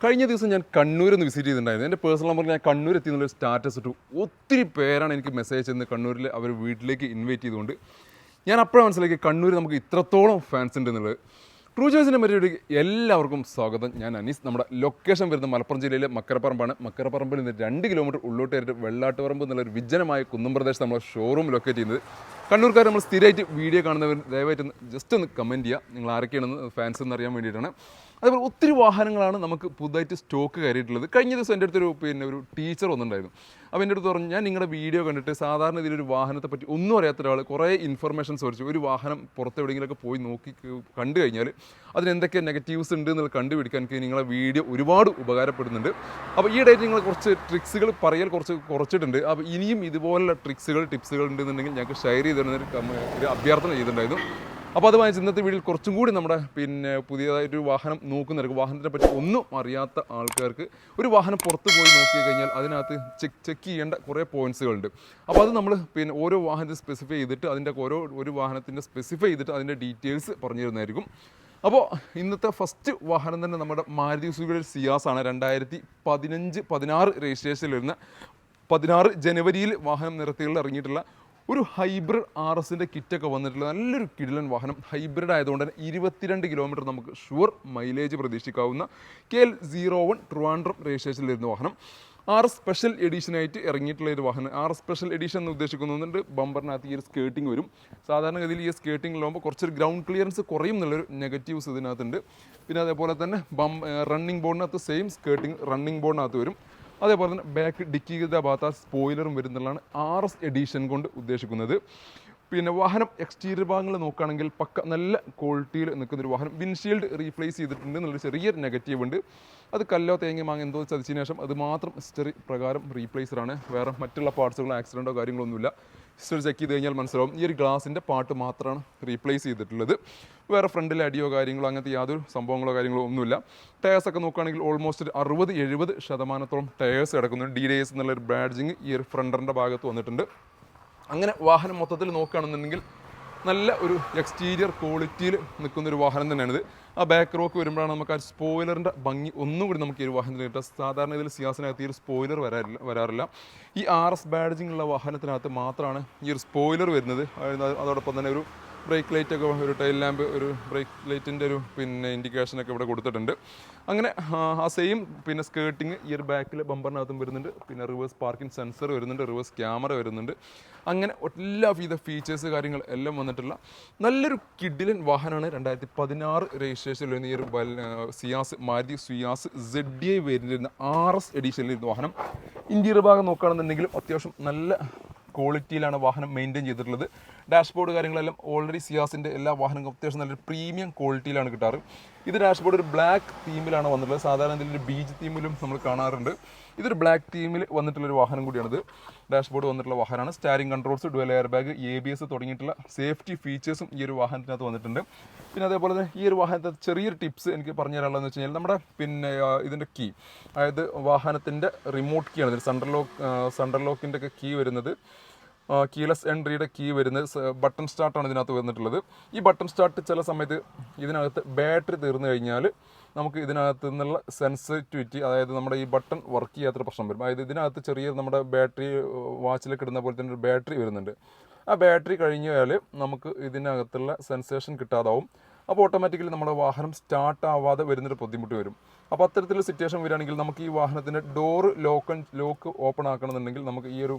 കഴിഞ്ഞ ദിവസം ഞാൻ കണ്ണൂരൊന്ന് വിസിറ്റ് ചെയ്തിട്ടുണ്ടായിരുന്നു. എൻ്റെ പേഴ്സണൽ നമ്പറിൽ ഞാൻ കണ്ണൂർ എത്തി എന്നുള്ളൊരു സ്റ്റാറ്റസ് ഇട്ടു. ഒത്തിരി പേരാണ് എനിക്ക് മെസ്സേജ് ചെയ്യുന്നത് കണ്ണൂരിൽ അവർ വീട്ടിലേക്ക് ഇൻവൈറ്റ് ചെയ്തുകൊണ്ട്. ഞാൻ അപ്പോഴാണ് മനസ്സിലാക്കി കണ്ണൂർ നമുക്ക് ഇത്രത്തോളം ഫാൻസ് ഉണ്ട് എന്നുള്ളത്. ട്രൂ ചോയ്സിൻ്റെ പരിപാടിക്ക് എല്ലാവർക്കും സ്വാഗതം. ഞാൻ അനീസ്. നമ്മുടെ ലൊക്കേഷൻ വരുന്നത് മലപ്പുറം ജില്ലയിലെ മക്കരപ്പറമ്പാണ്. മക്കരപ്പറമ്പിൽ നിന്ന് 2 കിലോമീറ്റർ ഉള്ളോട്ടായിട്ട് വെള്ളാട്ടുപറമ്പ് എന്നുള്ളൊരു വിജനമായ കുന്നും പ്രദേശത്ത് നമ്മളെ ഷോറൂം ലൊക്കേറ്റ് ചെയ്യുന്നത്. കണ്ണൂർക്കാർ നമ്മൾ സ്ഥിരമായിട്ട് വീഡിയോ കാണുന്നവർ ദയവായിട്ട് ജസ്റ്റ് ഒന്ന് കമൻറ്റ് ചെയ്യുക, നിങ്ങൾ ആരൊക്കെയാണെന്ന് ഫാൻസ് എന്ന് അറിയാൻ വേണ്ടിയിട്ടാണ്. അതുപോലെ ഒത്തിരി വാഹനങ്ങളാണ് നമുക്ക് പുതുതായിട്ട് സ്റ്റോക്ക് കയറിയിട്ടുള്ളത്. കഴിഞ്ഞ ദിവസം എൻ്റെ അടുത്തൊരു ഒരു ടീച്ചർ വന്നിട്ടുണ്ടായിരുന്നു. അപ്പോൾ എൻ്റെ അടുത്ത് പറഞ്ഞു, ഞാൻ നിങ്ങളുടെ വീഡിയോ കണ്ടിട്ട് സാധാരണ ഇതിലൊരു വാഹനത്തെ പറ്റി ഒന്നും അറിയാത്ത ഒരാൾ കുറേ ഇൻഫർമേഷൻസ് ചോദിച്ചു. ഒരു വാഹനം പുറത്ത് എവിടെയെങ്കിലുമൊക്കെ പോയി നോക്കി കണ്ടു കഴിഞ്ഞാൽ അതിനെന്തൊക്കെ നെഗറ്റീവ്സ് ഉണ്ട് എന്നുള്ളത് കണ്ടുപിടിക്കാൻ എനിക്ക് നിങ്ങളെ വീഡിയോ ഒരുപാട് ഉപകാരപ്പെടുന്നുണ്ട്. അപ്പോൾ ഈ ഡേറ്റ് നിങ്ങൾ കുറച്ച് ട്രിക്സുകൾ പറയൽ കുറച്ചിട്ടുണ്ട്. അപ്പോൾ ഇനിയും ഇതുപോലുള്ള ട്രിക്സുകൾ ടിപ്സുകൾ ഉണ്ടെന്നുണ്ടെങ്കിൽ ഞങ്ങൾക്ക് ഷെയർ ചെയ്ത് തരുന്നൊരു അഭ്യർത്ഥന ചെയ്തിട്ടുണ്ടായിരുന്നു. അപ്പോൾ അത് വാങ്ങിച്ച് ഇന്നത്തെ വീഡിയോയിൽ കുറച്ചും കൂടി നമ്മുടെ പുതിയതായിട്ടൊരു വാഹനം നോക്കുന്നവർക്ക്, വാഹനത്തിനെ പറ്റി ഒന്നും അറിയാത്ത ആൾക്കാർക്ക് ഒരു വാഹനം പുറത്ത് പോയി നോക്കി കഴിഞ്ഞാൽ അതിനകത്ത് ചെക്ക് ചെയ്യേണ്ട കുറേ പോയിൻറ്റ്സുകളുണ്ട്. അപ്പോൾ അത് നമ്മൾ ഓരോ വാഹനത്തെ സ്പെസിഫൈ ചെയ്തിട്ട് അതിൻ്റെ ഒരു വാഹനത്തിൻ്റെ സ്പെസിഫൈ ചെയ്തിട്ട് അതിൻ്റെ ഡീറ്റെയിൽസ് പറഞ്ഞു തരുന്നതായിരിക്കും. അപ്പോൾ ഇന്നത്തെ ഫസ്റ്റ് വാഹനം തന്നെ നമ്മുടെ മാരുതി സുസുക്കിയുടെ സിയാസ് ആണ്. 2015-16 രജിസ്ട്രേഷനിൽ വരുന്ന 16 ജനുവരിയിൽ വാഹനം നിരത്തുകളിൽ ഇറങ്ങിയിട്ടുള്ള ഒരു ഹൈബ്രിഡ് RSൻ്റെ കിറ്റൊക്കെ വന്നിട്ടുള്ള നല്ലൊരു കിടിലൻ വാഹനം. ഹൈബ്രിഡ് ആയതുകൊണ്ട് തന്നെ 22 കിലോമീറ്റർ നമുക്ക് ഷുവർ മൈലേജ് പ്രതീക്ഷിക്കാവുന്ന KL 01 ട്രിവാൻഡ്രം രജിസ്ട്രേഷനിൽ വരുന്ന വാഹനം. RS സ്പെഷ്യൽ എഡീഷനായിട്ട് ഇറങ്ങിയിട്ടുള്ള ഒരു വാഹനം. RS സ്പെഷ്യൽ എഡീഷൻ എന്ന് ഉദ്ദേശിക്കുന്നുണ്ട് ബമ്പറിനകത്ത് ഈ ഒരു സ്കേർട്ടിങ് വരും. സാധാരണഗതിയിൽ ഈ സ്കേർട്ടിങ്ങിലാകുമ്പോൾ കുറച്ചൊരു ഗ്രൗണ്ട് ക്ലിയറൻസ് കുറയും എന്നുള്ളൊരു നെഗറ്റീവ്സ് ഇതിനകത്തുണ്ട്. പിന്നെ അതേപോലെ തന്നെ റണ്ണിങ് ബോർഡിനകത്ത് സെയിം സ്കേർട്ടിങ് റണ്ണിങ് ബോർഡിനകത്ത് വരും. അതേപോലെ തന്നെ ബാക്ക് ഡിക്കിയുടെ ഭാഗത്ത് സ്പോയിലറും വരുന്നുള്ളതാണ് RS എഡീഷൻ കൊണ്ട് ഉദ്ദേശിക്കുന്നത്. പിന്നെ വാഹനം എക്സ്റ്റീരിയർ ഭാഗങ്ങൾ നോക്കുകയാണെങ്കിൽ നല്ല ക്വാളിറ്റിയിൽ നിൽക്കുന്നൊരു വാഹനം. വിൻഷീൽഡ് റീപ്ലേസ് ചെയ്തിട്ടുണ്ട് എന്നുള്ളൊരു ചെറിയൊരു നെഗറ്റീവ് ഉണ്ട്. അത് കല്ലോ തേങ്ങ മാങ്ങ എന്തോ ചതിച്ചതിന് ശേഷം അത് മാത്രം ഹിസ്റ്ററി പ്രകാരം റീപ്ലേസ്ഡാണ്. വേറെ മറ്റുള്ള പാർട്സുകളോ ആക്സിഡൻറ്റോ കാര്യങ്ങളൊന്നുമില്ല. ഹിസ്റ്ററി ചെക്ക് ചെയ്ത് കഴിഞ്ഞാൽ മനസ്സിലാവും. ഈ ഒരു ഗ്ലാസിൻ്റെ പാർട്ട് മാത്രമാണ് റീപ്ലേസ് ചെയ്തിട്ടുള്ളത്. വേറെ ഫ്രണ്ടിൽ അടിയോ കാര്യങ്ങളോ അങ്ങനത്തെ യാതൊരു സംഭവങ്ങളോ കാര്യങ്ങളോ ഒന്നുമില്ല. ടയേഴ്സൊക്കെ നോക്കുകയാണെങ്കിൽ ഓൾമോസ്റ്റ് 60-70% ടയേഴ്സ് കിടക്കുന്നുണ്ട്. DDS എന്നുള്ളൊരു ബാഡ്ജിങ് ഈ ഒരു ഫ്രണ്ടറിൻ്റെ ഭാഗത്ത് വന്നിട്ടുണ്ട്. അങ്ങനെ വാഹനം മൊത്തത്തിൽ നോക്കുകയാണെന്നുണ്ടെങ്കിൽ നല്ല ഒരു എക്സ്റ്റീരിയർ ക്വാളിറ്റിയിൽ നിൽക്കുന്നൊരു വാഹനം തന്നെയാണിത്. ആ ബാക്ക് റോക്ക് വരുമ്പോഴാണ് നമുക്ക് ആ സ്പോയിലറിൻ്റെ ഭംഗി ഒന്നും കൂടി നമുക്ക് ഈ ഒരു വാഹനത്തിന് കിട്ടുക. സാധാരണ ഇതിൽ സിയാസിനകത്ത് ഈ ഒരു സ്പോയിലർ വരാറില്ല. ഈ RS ബാഡ്ജിങ് ഉള്ള വാഹനത്തിനകത്ത് മാത്രമാണ് ഈ ഒരു സ്പോയിലർ വരുന്നത്. അതോടൊപ്പം തന്നെ ഒരു ബ്രേക്ക് ലൈറ്റൊക്കെ, ഒരു ടൈൽ ലാമ്പ്, ഒരു ബ്രേക്ക് ലൈറ്റിൻ്റെ ഒരു ഇൻഡിക്കേഷനൊക്കെ ഇവിടെ കൊടുത്തിട്ടുണ്ട്. അങ്ങനെ ആ സെയിം സ്കേർട്ടിങ് ഈ ഒരു ബാക്കിൽ ബമ്പറിനകത്തും വരുന്നുണ്ട്. പിന്നെ റിവേഴ്സ് പാർക്കിംഗ് സെൻസർ വരുന്നുണ്ട്, റിവേഴ്സ് ക്യാമറ വരുന്നുണ്ട്. അങ്ങനെ എല്ലാവിധ ഫീച്ചേഴ്സ് കാര്യങ്ങൾ എല്ലാം വന്നിട്ടുള്ള നല്ലൊരു കിഡിലൻ വാഹനമാണ്. 2016 രജിസ്ട്രേഷനിൽ വരുന്ന ഈ ഒരു സിയാസ്, മാരുതി സിയാസ് ZDI വരുന്ന RS എഡീഷനിൽ വരുന്ന വാഹനം. ഇൻറ്റീരിയർ ഭാഗം നോക്കുകയാണെന്നുണ്ടെങ്കിലും അത്യാവശ്യം നല്ല ക്വാളിറ്റിയിലാണ് വാഹനം മെയിൻറ്റെയിൻ ചെയ്തിട്ടുള്ളത്. ഡാഷ്ബോർഡ് കാര്യങ്ങളെല്ലാം ഓൾറെഡി സിയാസിൻ്റെ എല്ലാ വാഹനങ്ങളും അത്യാവശ്യം നല്ലൊരു പ്രീമിയം ക്വാളിറ്റിയിലാണ് കിട്ടാറ്. ഇത് ഡാഷ്ബോർഡ് ഒരു ബ്ലാക്ക് തീമിലാണ് വന്നിട്ടുള്ളത്. സാധാരണ ഇതിലൊരു ബീച്ച് തീമിലും നമ്മൾ കാണാറുണ്ട്. ഇതൊരു ബ്ലാക്ക് തീമിൽ വന്നിട്ടുള്ളൊരു വാഹനം കൂടിയാണിത്. ഡാഷ്ബോർഡ് വന്നിട്ടുള്ള വാഹനമാണ്. സ്റ്റാരിംഗ് controls, dual air bag, ABS തുടങ്ങിയിട്ടുള്ള സേഫ്റ്റി ഫീച്ചേഴ്സും ഈ ഒരു വാഹനത്തിനകത്ത് വന്നിട്ടുണ്ട്. പിന്നെ അതേപോലെ തന്നെ ഈ ഒരു വാഹനത്തെ ചെറിയൊരു ടിപ്സ് എനിക്ക് പറഞ്ഞു തരാനുള്ളതെന്ന് വെച്ച് കഴിഞ്ഞാൽ നമ്മുടെ ഇതിൻ്റെ കീ, അതായത് വാഹനത്തിൻ്റെ റിമോട്ട് കീ ആണ്. സെൻട്രൽ ലോക്കിൻ്റെ ഒക്കെ കീ വരുന്നത്, കീലെസ് എൻട്രിയുടെ കീ വരുന്നത് ബട്ടൺ സ്റ്റാർട്ടാണ് ഇതിനകത്ത് വന്നിട്ടുള്ളത്. ഈ ബട്ടൺ സ്റ്റാർട്ട് ചില സമയത്ത് ഇതിനകത്ത് ബാറ്ററി തീർന്നു കഴിഞ്ഞാൽ നമുക്ക് ഇതിനകത്ത് നിന്നുള്ള സെൻസിറ്റിവിറ്റി, അതായത് നമ്മുടെ ഈ ബട്ടൺ വർക്ക് ചെയ്യാത്തൊരു പ്രശ്നം വരും. അതായത് ഇതിനകത്ത് ചെറിയ നമ്മുടെ ബാറ്ററി വാച്ചിലൊക്കെ ഇടുന്ന പോലെ തന്നെ ഒരു ബാറ്ററി വരുന്നുണ്ട്. ആ ബാറ്ററി കഴിഞ്ഞാൽ നമുക്ക് ഇതിനകത്തുള്ള സെൻസേഷൻ കിട്ടാതാവും. അപ്പോൾ ഓട്ടോമാറ്റിക്കലി നമ്മുടെ വാഹനം സ്റ്റാർട്ട് ആവാതെ വരുന്നൊരു ബുദ്ധിമുട്ട് വരും. അപ്പോൾ അത്തരത്തിലുള്ള സിറ്റുവേഷൻ വരികയാണെങ്കിൽ നമുക്ക് ഈ വാഹനത്തിൻ്റെ ഡോറ് ലോക്ക് ഓപ്പൺ ആക്കണമെന്നുണ്ടെങ്കിൽ നമുക്ക് ഈ ഒരു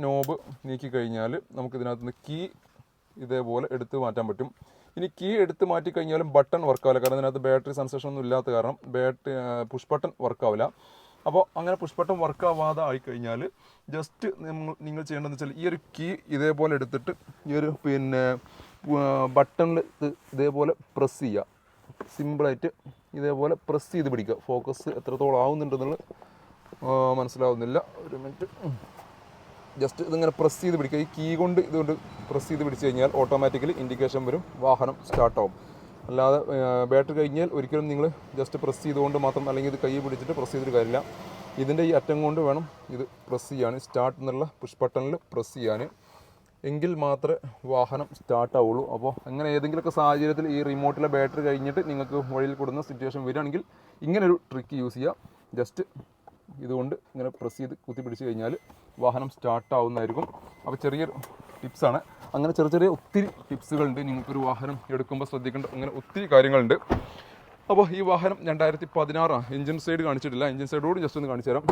നോബ് നീക്കി കഴിഞ്ഞാൽ നമുക്ക് ഇതിനകത്ത് നിന്ന് കീ ഇതേപോലെ എടുത്ത് മാറ്റാൻ പറ്റും. ഇനി കീ എടുത്ത് മാറ്റി കഴിഞ്ഞാലും ബട്ടൺ വർക്കാവില്ല, കാരണം ഇതിനകത്ത് ബാറ്ററി സെൻസേഷൻ ഒന്നും ഇല്ലാത്ത കാരണം പുഷ് ബട്ടൺ വർക്കാവില്ല. അപ്പോൾ അങ്ങനെ പുഷ് ബട്ടൺ വർക്കാവാതെ ആയിക്കഴിഞ്ഞാൽ ജസ്റ്റ് നിങ്ങൾ ചെയ്യേണ്ടതെന്ന് വെച്ചാൽ ഈ ഒരു കീ ഇതേപോലെ എടുത്തിട്ട് ഈ ഒരു ബട്ടണിൽ ഇതേപോലെ പ്രസ് ചെയ്യുക. സിമ്പിളായിട്ട് ഇതേപോലെ പ്രസ് ചെയ്ത് പിടിക്കുക. ഫോക്കസ് എത്രത്തോളം ആവുന്നുണ്ടെന്നുള്ളത് മനസ്സിലാവുന്നില്ല. ഒരു മിനിറ്റ്. ജസ്റ്റ് ഇതിങ്ങനെ പ്രസ് ചെയ്ത് പിടിക്കുക. ഈ കീ കൊണ്ട് ഇതുകൊണ്ട് പ്രസ് ചെയ്ത് പിടിച്ച് കഴിഞ്ഞാൽ ഓട്ടോമാറ്റിക്കലി ഇൻഡിക്കേഷൻ വരും, വാഹനം സ്റ്റാർട്ടാവും. അല്ലാതെ ബാറ്ററി കഴിഞ്ഞാൽ ഒരിക്കലും നിങ്ങൾ ജസ്റ്റ് പ്രസ് ചെയ്തുകൊണ്ട് മാത്രം, അല്ലെങ്കിൽ ഇത് കൈ പിടിച്ചിട്ട് പ്രസ് ചെയ്തിട്ട് കാര്യമില്ല. ഇതിൻ്റെ ഈ അറ്റം കൊണ്ട് വേണം ഇത് പ്രസ് ചെയ്യാൻ, സ്റ്റാർട്ട് എന്നുള്ള പുഷ് ബട്ടണിൽ പ്രസ് ചെയ്യാൻ. എങ്കിൽ മാത്രമേ വാഹനം സ്റ്റാർട്ട് ആവുള്ളൂ. അപ്പോൾ അങ്ങനെ ഏതെങ്കിലുമൊക്കെ സാഹചര്യത്തിൽ ഈ റിമോട്ടിലെ ബാറ്ററി കഴിഞ്ഞിട്ട് നിങ്ങൾക്ക് വഴിയിൽ കൊടുക്കുന്ന സിറ്റുവേഷൻ വരികയാണെങ്കിൽ ഇങ്ങനൊരു ട്രിക്ക് യൂസ് ചെയ്യുക. ജസ്റ്റ് ഇതുകൊണ്ട് ഇങ്ങനെ പ്രസ് ചെയ്ത് കുത്തി പിടിച്ച് കഴിഞ്ഞാൽ വാഹനം സ്റ്റാർട്ട് ആവുന്നതായിരിക്കും. അപ്പോൾ ചെറിയൊരു ടിപ്സാണ്. അങ്ങനെ ചെറിയ ചെറിയ ഒത്തിരി ടിപ്സുകളുണ്ട്. നിങ്ങൾക്കൊരു വാഹനം എടുക്കുമ്പോൾ ശ്രദ്ധിക്കേണ്ട അങ്ങനെ ഒത്തിരി കാര്യങ്ങളുണ്ട്. അപ്പോൾ ഈ വാഹനം 2016 എഞ്ചിൻ സൈഡ് കാണിച്ചിട്ടില്ല. എഞ്ചിൻ സൈഡോട് ജസ്റ്റ് ഒന്ന് കാണിച്ചു തരാം.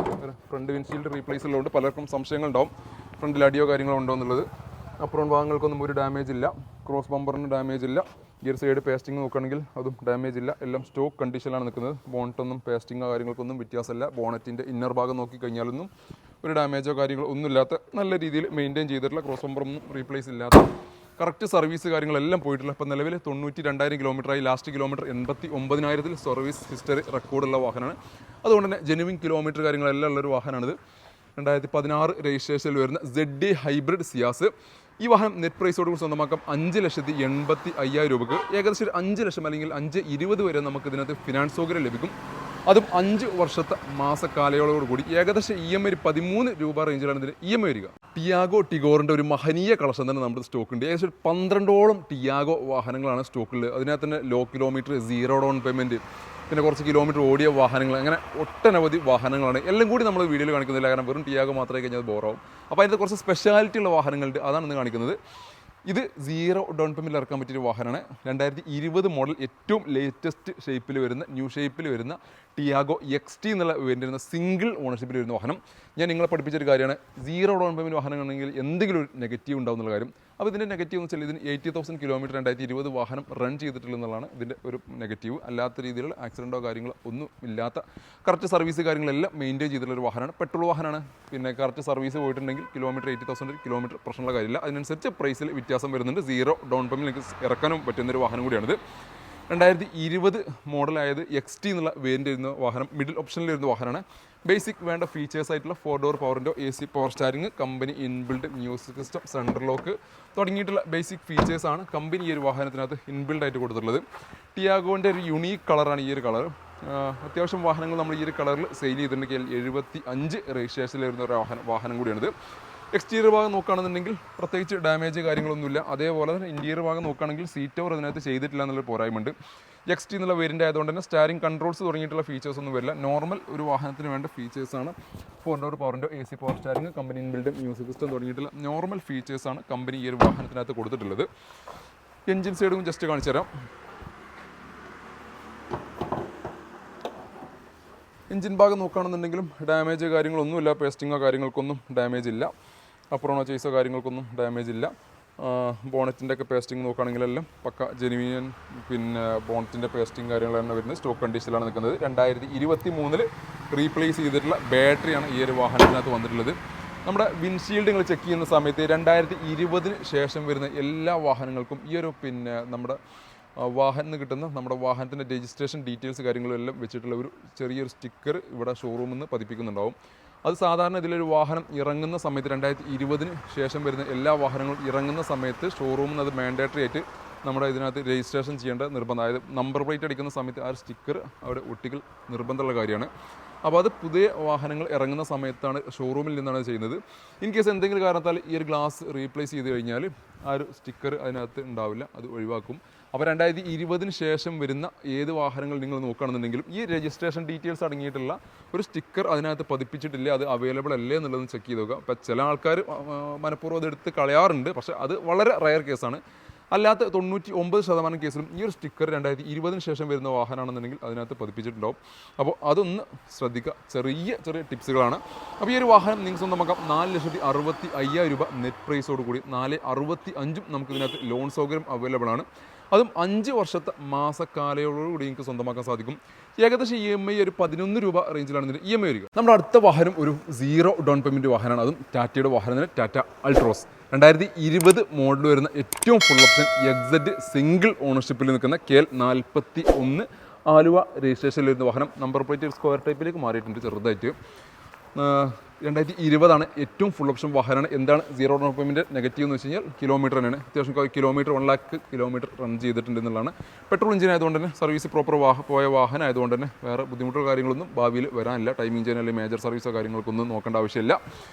ഫ്രണ്ട് വിൻഷീൽഡ് റീപ്ലേസ് ഉള്ളതുകൊണ്ട് പലർക്കും സംശയങ്ങളുണ്ടാവും ഫ്രണ്ടിൽ അടിയോ കാര്യങ്ങളോ ഉണ്ടോ എന്നുള്ളത്. അപ്പുറം ഭാഗങ്ങൾക്കൊന്നും ഒരു ഡാമേജ് ഇല്ല. ക്രോസ് ബമ്പറിന് ഡാമേജ് ഇല്ല. ഈ ഒരു സൈഡ് പേസ്റ്റിംഗ് നോക്കുകയാണെങ്കിൽ അതും ഡാമേജ് ഇല്ല. എല്ലാം സ്റ്റോക്ക് കണ്ടീഷനിലാണ് നിൽക്കുന്നത്. ബോണറ്റൊന്നും പേസ്റ്റിങ്ങോ കാര്യങ്ങൾക്കൊന്നും വ്യത്യാസമില്ല. ബോണറ്റിൻ്റെ ഇന്നർ ഭാഗം നോക്കിക്കഴിഞ്ഞാലൊന്നും ഒരു ഡാമേജോ കാര്യങ്ങളോ ഒന്നുമില്ലാത്ത നല്ല രീതിയിൽ മെയിൻറ്റെയിൻ ചെയ്തിട്ടുള്ള ക്രോസ് ബമ്പറൊന്നും റീപ്ലേസ് ഇല്ലാത്ത കറക്റ്റ് സർവീസ് കാര്യങ്ങളെല്ലാം പോയിട്ടുള്ള. ഇപ്പോൾ നിലവിൽ 92,000 കിലോമീറ്ററായി. ലാസ്റ്റ് കിലോമീറ്റർ 89,000 സർവീസ് ഹിസ്റ്ററി റെക്കോർഡുള്ള വാഹനമാണ്. അതുകൊണ്ട് തന്നെ ജെനുവിൻ കിലോമീറ്റർ കാര്യങ്ങളെല്ലാം ഉള്ളൊരു വാഹനമാണിത്. 2016 രജിസ്ട്രേഷനിൽ വരുന്ന ZD ഹൈബ്രിഡ് സിയാസ്. ഈ വാഹനം നെറ്റ് പ്രൈസോട് കൂടി സ്വന്തമാക്കാം 5,85,000 രൂപയ്ക്ക്. ഏകദേശം ഒരു 5 ലക്ഷം അല്ലെങ്കിൽ 5,20,000 വരെ നമുക്ക് ഇതിനകത്ത് ഫിനാൻസ് സൗകര്യം ലഭിക്കും. അതും 5 വർഷത്തെ മാസക്കാലയളവോട് കൂടി. ഏകദേശം EMI 13 രൂപ റേഞ്ചിലാണ് ഇതിന് EMI വരിക. ടിയാഗോ ടിഗോറിൻ്റെ ഒരു മഹനീയ കളക്ഷൻ തന്നെ നമ്മുടെ സ്റ്റോക്കുണ്ട്. ഏകദേശം 12ഓളം ടിയാഗോ വാഹനങ്ങളാണ് സ്റ്റോക്കുള്ളത്. അതിനകത്ത് തന്നെ ലോ കിലോമീറ്റർ, 0 ഡൗൺ പേയ്മെൻറ്റ്, പിന്നെ കുറച്ച് കിലോമീറ്റർ ഓടിയ വാഹനങ്ങൾ, അങ്ങനെ ഒട്ടനവധി വാഹനങ്ങളാണ്. എല്ലാം കൂടി നമ്മൾ വീഡിയോയിൽ കാണിക്കുന്നില്ല, കാരണം വെറും ടിയാഗോ മാത്രമേ കഴിഞ്ഞാൽ ബോറാവും. അപ്പോൾ അതിൻ്റെ കുറച്ച് സ്പെഷ്യാലിറ്റി ഉള്ള വാഹനങ്ങളുണ്ട്, അതാണ് ഇന്ന് കാണിക്കുന്നത്. ഇത് 0 ഡൗൺ പേയ്മെൻറ്റിൽ ഇറക്കാൻ പറ്റിയൊരു വാഹനമാണ്. 2020 മോഡൽ ഏറ്റവും ലേറ്റസ്റ്റ് ഷേപ്പിൽ വരുന്ന ന്യൂ ഷേപ്പിൽ വരുന്ന ടിയാഗോ XT എന്നുള്ള വരുന്ന സിംഗിൾ ഓണർഷിപ്പിൽ വരുന്ന വാഹനം. ഞാൻ നിങ്ങളെ പഠിപ്പിച്ചൊരു കാര്യമാണ്, 0 ഡൗൺ പേയ്മെൻറ്റ് വാഹനമാണെങ്കിൽ എന്തെങ്കിലും ഒരു നെഗറ്റീവ് ഉണ്ടാവും എന്നുള്ള കാര്യം. അപ്പോൾ ഇതിൻ്റെ നെഗറ്റീവ് എന്ന് വെച്ചാൽ ഇതിന് 80,000 കിലോമീറ്റർ 2020 വാഹനം റൺ ചെയ്തിട്ടുള്ളതാണ് ഇതിൻ്റെ ഒരു നെഗറ്റീവ്. അല്ലാത്ത രീതിയിലുള്ള ആക്സിഡൻറ്റോ കാര്യങ്ങളോ ഒന്നും ഇല്ലാത്ത കറക്റ്റ് സർവീസ് കാര്യങ്ങളെല്ലാം മെയിൻറ്റെയിൻ ചെയ്തിട്ടുള്ളൊരു വാഹനമാണ്. പെട്രോൾ വാഹനമാണ്. പിന്നെ കറക്റ്റ് സർവീസ് പോയിട്ടുണ്ടെങ്കിൽ കിലോമീറ്റർ 80,000 കിലോമീറ്റർ പ്രശ്നമുള്ള കാര്യമില്ല. അതിനനുസരിച്ച് പ്രൈസിൽ വ്യത്യാസം വരുന്നുണ്ട്. 0 ഡൗൺ പേയ്മെൻറ്റ് ഇറക്കാനും പറ്റുന്നൊരു വാഹനം കൂടിയാണിത്. 2020 മോഡലായത് XT എന്നുള്ള വേരിയൻ്റ് വരുന്ന വാഹനം, മിഡിൽ ഓപ്ഷനിൽ വരുന്ന വാഹനമാണ്. ബേസിക് വേണ്ട ഫീച്ചേഴ്സ് ആയിട്ടുള്ള 4 door power window, AC power steering, company inbuilt music system, central lock തുടങ്ങിയിട്ടുള്ള ബേസിക് ഫീച്ചേഴ്സാണ് കമ്പനി ഈ ഒരു വാഹനത്തിനകത്ത് ഇൻബിൽഡ് ആയിട്ട് കൊടുത്തിട്ടുള്ളത്. ടിയാഗോൻ്റെ ഒരു യുണീക്ക് കളറാണ് ഈ ഒരു കളർ. അത്യാവശ്യം വാഹനങ്ങൾ നമ്മൾ ഈ ഒരു കളറിൽ സെയിൽ ചെയ്തിട്ടുണ്ടെങ്കിൽ 75 രജിസ്ട്രേഷനിൽ വരുന്ന ഒരു വാഹനം കൂടിയാണിത്. എക്സ്റ്റീരിയർ ഭാഗം നോക്കുകയാണെന്നുണ്ടെങ്കിൽ പ്രത്യേകിച്ച് ഡാമേജ് കാര്യങ്ങളൊന്നുമില്ല. അതേപോലെ തന്നെ ഇൻറ്റീരിയർ ഭാഗം നോക്കുകയാണെങ്കിൽ സീറ്റ് ഓവർ അതിനകത്ത് ചെയ്തിട്ടില്ല എന്നുള്ള പോരായ്മയുണ്ട്. XT എന്നുള്ള വേരിയൻ്റ് ആയതുകൊണ്ട് തന്നെ സ്റ്റാരിങ് കൺട്രോൾസ് തുടങ്ങിയിട്ടുള്ള ഫീച്ചേഴ്സ് ഒന്നും വരില്ല. നോർമൽ ഒരു വാഹനത്തിന് വേണ്ട ഫീച്ചേഴ്സാണ്. 4 door power window, AC power steering, company inbuilt music system തുടങ്ങിയിട്ടുള്ള നോർമൽ ഫീച്ചേഴ്സാണ് കമ്പനി ഈ ഒരു വാഹനത്തിനകത്ത് കൊടുത്തിട്ടുള്ളത്. എൻജിൻ സൈഡും ജസ്റ്റ് കാണിച്ചു തരാം. എൻജിൻ ഭാഗം നോക്കുകയാണെന്നുണ്ടെങ്കിലും ഡാമേജ് കാര്യങ്ങളൊന്നുമില്ല. പേസ്റ്റിങ്ങോ കാര്യങ്ങൾക്കൊന്നും ഡാമേജ് ഇല്ല. അപ്പുറമോ ചേസോ കാര്യങ്ങൾക്കൊന്നും ഡാമേജ് ഇല്ല. ബോണറ്റിൻ്റെ ഒക്കെ പേസ്റ്റിംഗ് നോക്കുകയാണെങ്കിലെല്ലാം പക്ക ജെനുവിൻ, പിന്നെ ബോണറ്റിൻ്റെ പേസ്റ്റിംഗ് കാര്യങ്ങളെല്ലാം വരുന്നത് സ്റ്റോക്ക് കണ്ടീഷനിലാണ് നിൽക്കുന്നത്. 2023 റീപ്ലേസ് ചെയ്തിട്ടുള്ള ബാറ്ററിയാണ് ഈ ഒരു വാഹനത്തിനകത്ത് വന്നിട്ടുള്ളത്. നമ്മുടെ വിൻഷീൽഡ് നിങ്ങൾ ചെക്ക് ചെയ്യുന്ന സമയത്ത് 2020 ശേഷം വരുന്ന എല്ലാ വാഹനങ്ങൾക്കും ഈ ഒരു പിന്നെ നമ്മുടെ വാഹനം കിട്ടുന്ന നമ്മുടെ വാഹനത്തിൻ്റെ രജിസ്ട്രേഷൻ ഡീറ്റെയിൽസ് കാര്യങ്ങളും എല്ലാം വെച്ചിട്ടുള്ള ഒരു ചെറിയൊരു സ്റ്റിക്കർ ഇവിടെ ഷോറൂമിൽ നിന്ന് പതിപ്പിക്കുന്നുണ്ടാവും. അത് സാധാരണ ഇതിലൊരു വാഹനം ഇറങ്ങുന്ന സമയത്ത് 2020 ശേഷം വരുന്ന എല്ലാ വാഹനങ്ങളും ഇറങ്ങുന്ന സമയത്ത് ഷോറൂമിൽ നിന്ന് അത് മാൻഡേറ്ററി ആയിട്ട് നമ്മുടെ ഇതിനകത്ത് രജിസ്ട്രേഷൻ ചെയ്യേണ്ട നിർബന്ധം. അതായത് നമ്പർ പ്ലേറ്റ് അടിക്കുന്ന സമയത്ത് ആ ഒരു സ്റ്റിക്കർ അവിടെ ഒട്ടിക്കൽ നിർബന്ധമുള്ള കാര്യമാണ്. അപ്പോൾ അത് പുതിയ വാഹനങ്ങൾ ഇറങ്ങുന്ന സമയത്താണ് ഷോറൂമിൽ നിന്നാണ് ചെയ്യുന്നത്. ഇൻ കേസ് എന്തെങ്കിലും കാരണത്താൽ ഈ ഒരു ഗ്ലാസ് റീപ്ലേസ് ചെയ്ത് കഴിഞ്ഞാൽ ആ ഒരു സ്റ്റിക്കർ അതിനകത്ത് ഉണ്ടാവില്ല, അത് ഒഴിവാക്കും. അപ്പോൾ 2020 ശേഷം വരുന്ന ഏത് വാഹനങ്ങൾ നിങ്ങൾ നോക്കുകയാണെന്നുണ്ടെങ്കിലും ഈ രജിസ്ട്രേഷൻ ഡീറ്റെയിൽസ് അടങ്ങിയിട്ടുള്ള ഒരു സ്റ്റിക്കർ അതിനകത്ത് പതിപ്പിച്ചിട്ടില്ല, അത് അവൈലബിൾ അല്ലേ എന്നുള്ളതൊന്ന് ചെക്ക് ചെയ്ത് നോക്കുക. അപ്പോൾ ചില ആൾക്കാർ മനഃപൂർവ്വം അതെടുത്ത് കളയാറുണ്ട്, പക്ഷേ അത് വളരെ റയർ കേസാണ്. അല്ലാത്ത 99% കേസിലും ഈ ഒരു സ്റ്റിക്കർ 2020 ശേഷം വരുന്ന വാഹനമാണെന്നുണ്ടെങ്കിൽ അതിനകത്ത് പതിപ്പിച്ചിട്ടുണ്ടാവും. അപ്പോൾ അതൊന്ന് ശ്രദ്ധിക്കുക. ചെറിയ ചെറിയ ടിപ്സുകളാണ്. അപ്പോൾ ഈ ഒരു വാഹനം നിങ്ങൾക്ക് സ്വന്തമാക്കാം 4,65,000 രൂപ നെറ്റ് പ്രൈസോട് കൂടി. 4,65,000 നമുക്ക് ഇതിനകത്ത് ലോൺ സൗകര്യം അവൈലബിൾ ആണ്. അതും 5 വർഷത്തെ മാസക്കാലയോടുകൂടി നിങ്ങൾക്ക് സ്വന്തമാക്കാൻ സാധിക്കും. ഏകദേശം EMI ഒരു 11 രൂപ റേഞ്ചിലാണ് ഇതിൻ്റെ EMI വരിക. നമ്മുടെ അടുത്ത വാഹനം ഒരു 0 ഡൗൺ പേയ്മെൻറ്റ് വാഹനമാണ്. അതും ടാറ്റയുടെ വാഹനത്തിന് ടാറ്റ അൾട്രോസ്. 2020 മോഡൽ വരുന്ന ഏറ്റവും ഫുൾ ഓപ്ഷൻ XZ സിംഗിൾ ഓണർഷിപ്പിൽ നിൽക്കുന്ന KL 41 ആലുവ രജിസ്ട്രേഷനിൽ വരുന്ന വാഹനം. നമ്പർ പ്ലേറ്റ് സ്ക്വയർ ടൈപ്പിലേക്ക് മാറിയിട്ടുണ്ട് ചെറുതായിട്ട്. 2020 ഏറ്റവും ഫുൾ ഓപ്ഷൻ വാഹനമാണ്. എന്താണ് 0 ഡൗൺ പേയ്മെൻറ്റ് നെഗറ്റീവ് എന്ന് വെച്ച് കഴിഞ്ഞാൽ കിലോമീറ്റർ തന്നെയാണ്. അത്യാവശ്യം കിലോമീറ്റർ 1 lakh കിലോമീറ്റർ റൺ ചെയ്തിട്ടുണ്ട് എന്നുള്ളതാണ്. പെട്രോൾ എഞ്ചിൻ ആയതുകൊണ്ട് തന്നെ സർവീസ് പ്രോപ്പർ പോയ വാഹനം ആയതുകൊണ്ട് തന്നെ വേറെ ബുദ്ധിമുട്ടുള്ള കാര്യങ്ങളൊന്നും ഭാവിയിൽ വരാനില്ല. ടൈമിംഗ് ചെയ്യാൻ അല്ലെങ്കിൽ മേജർ സർവീസോ കാര്യങ്ങൾക്കൊന്നും നോക്കേണ്ട ആവശ്യമില്ല.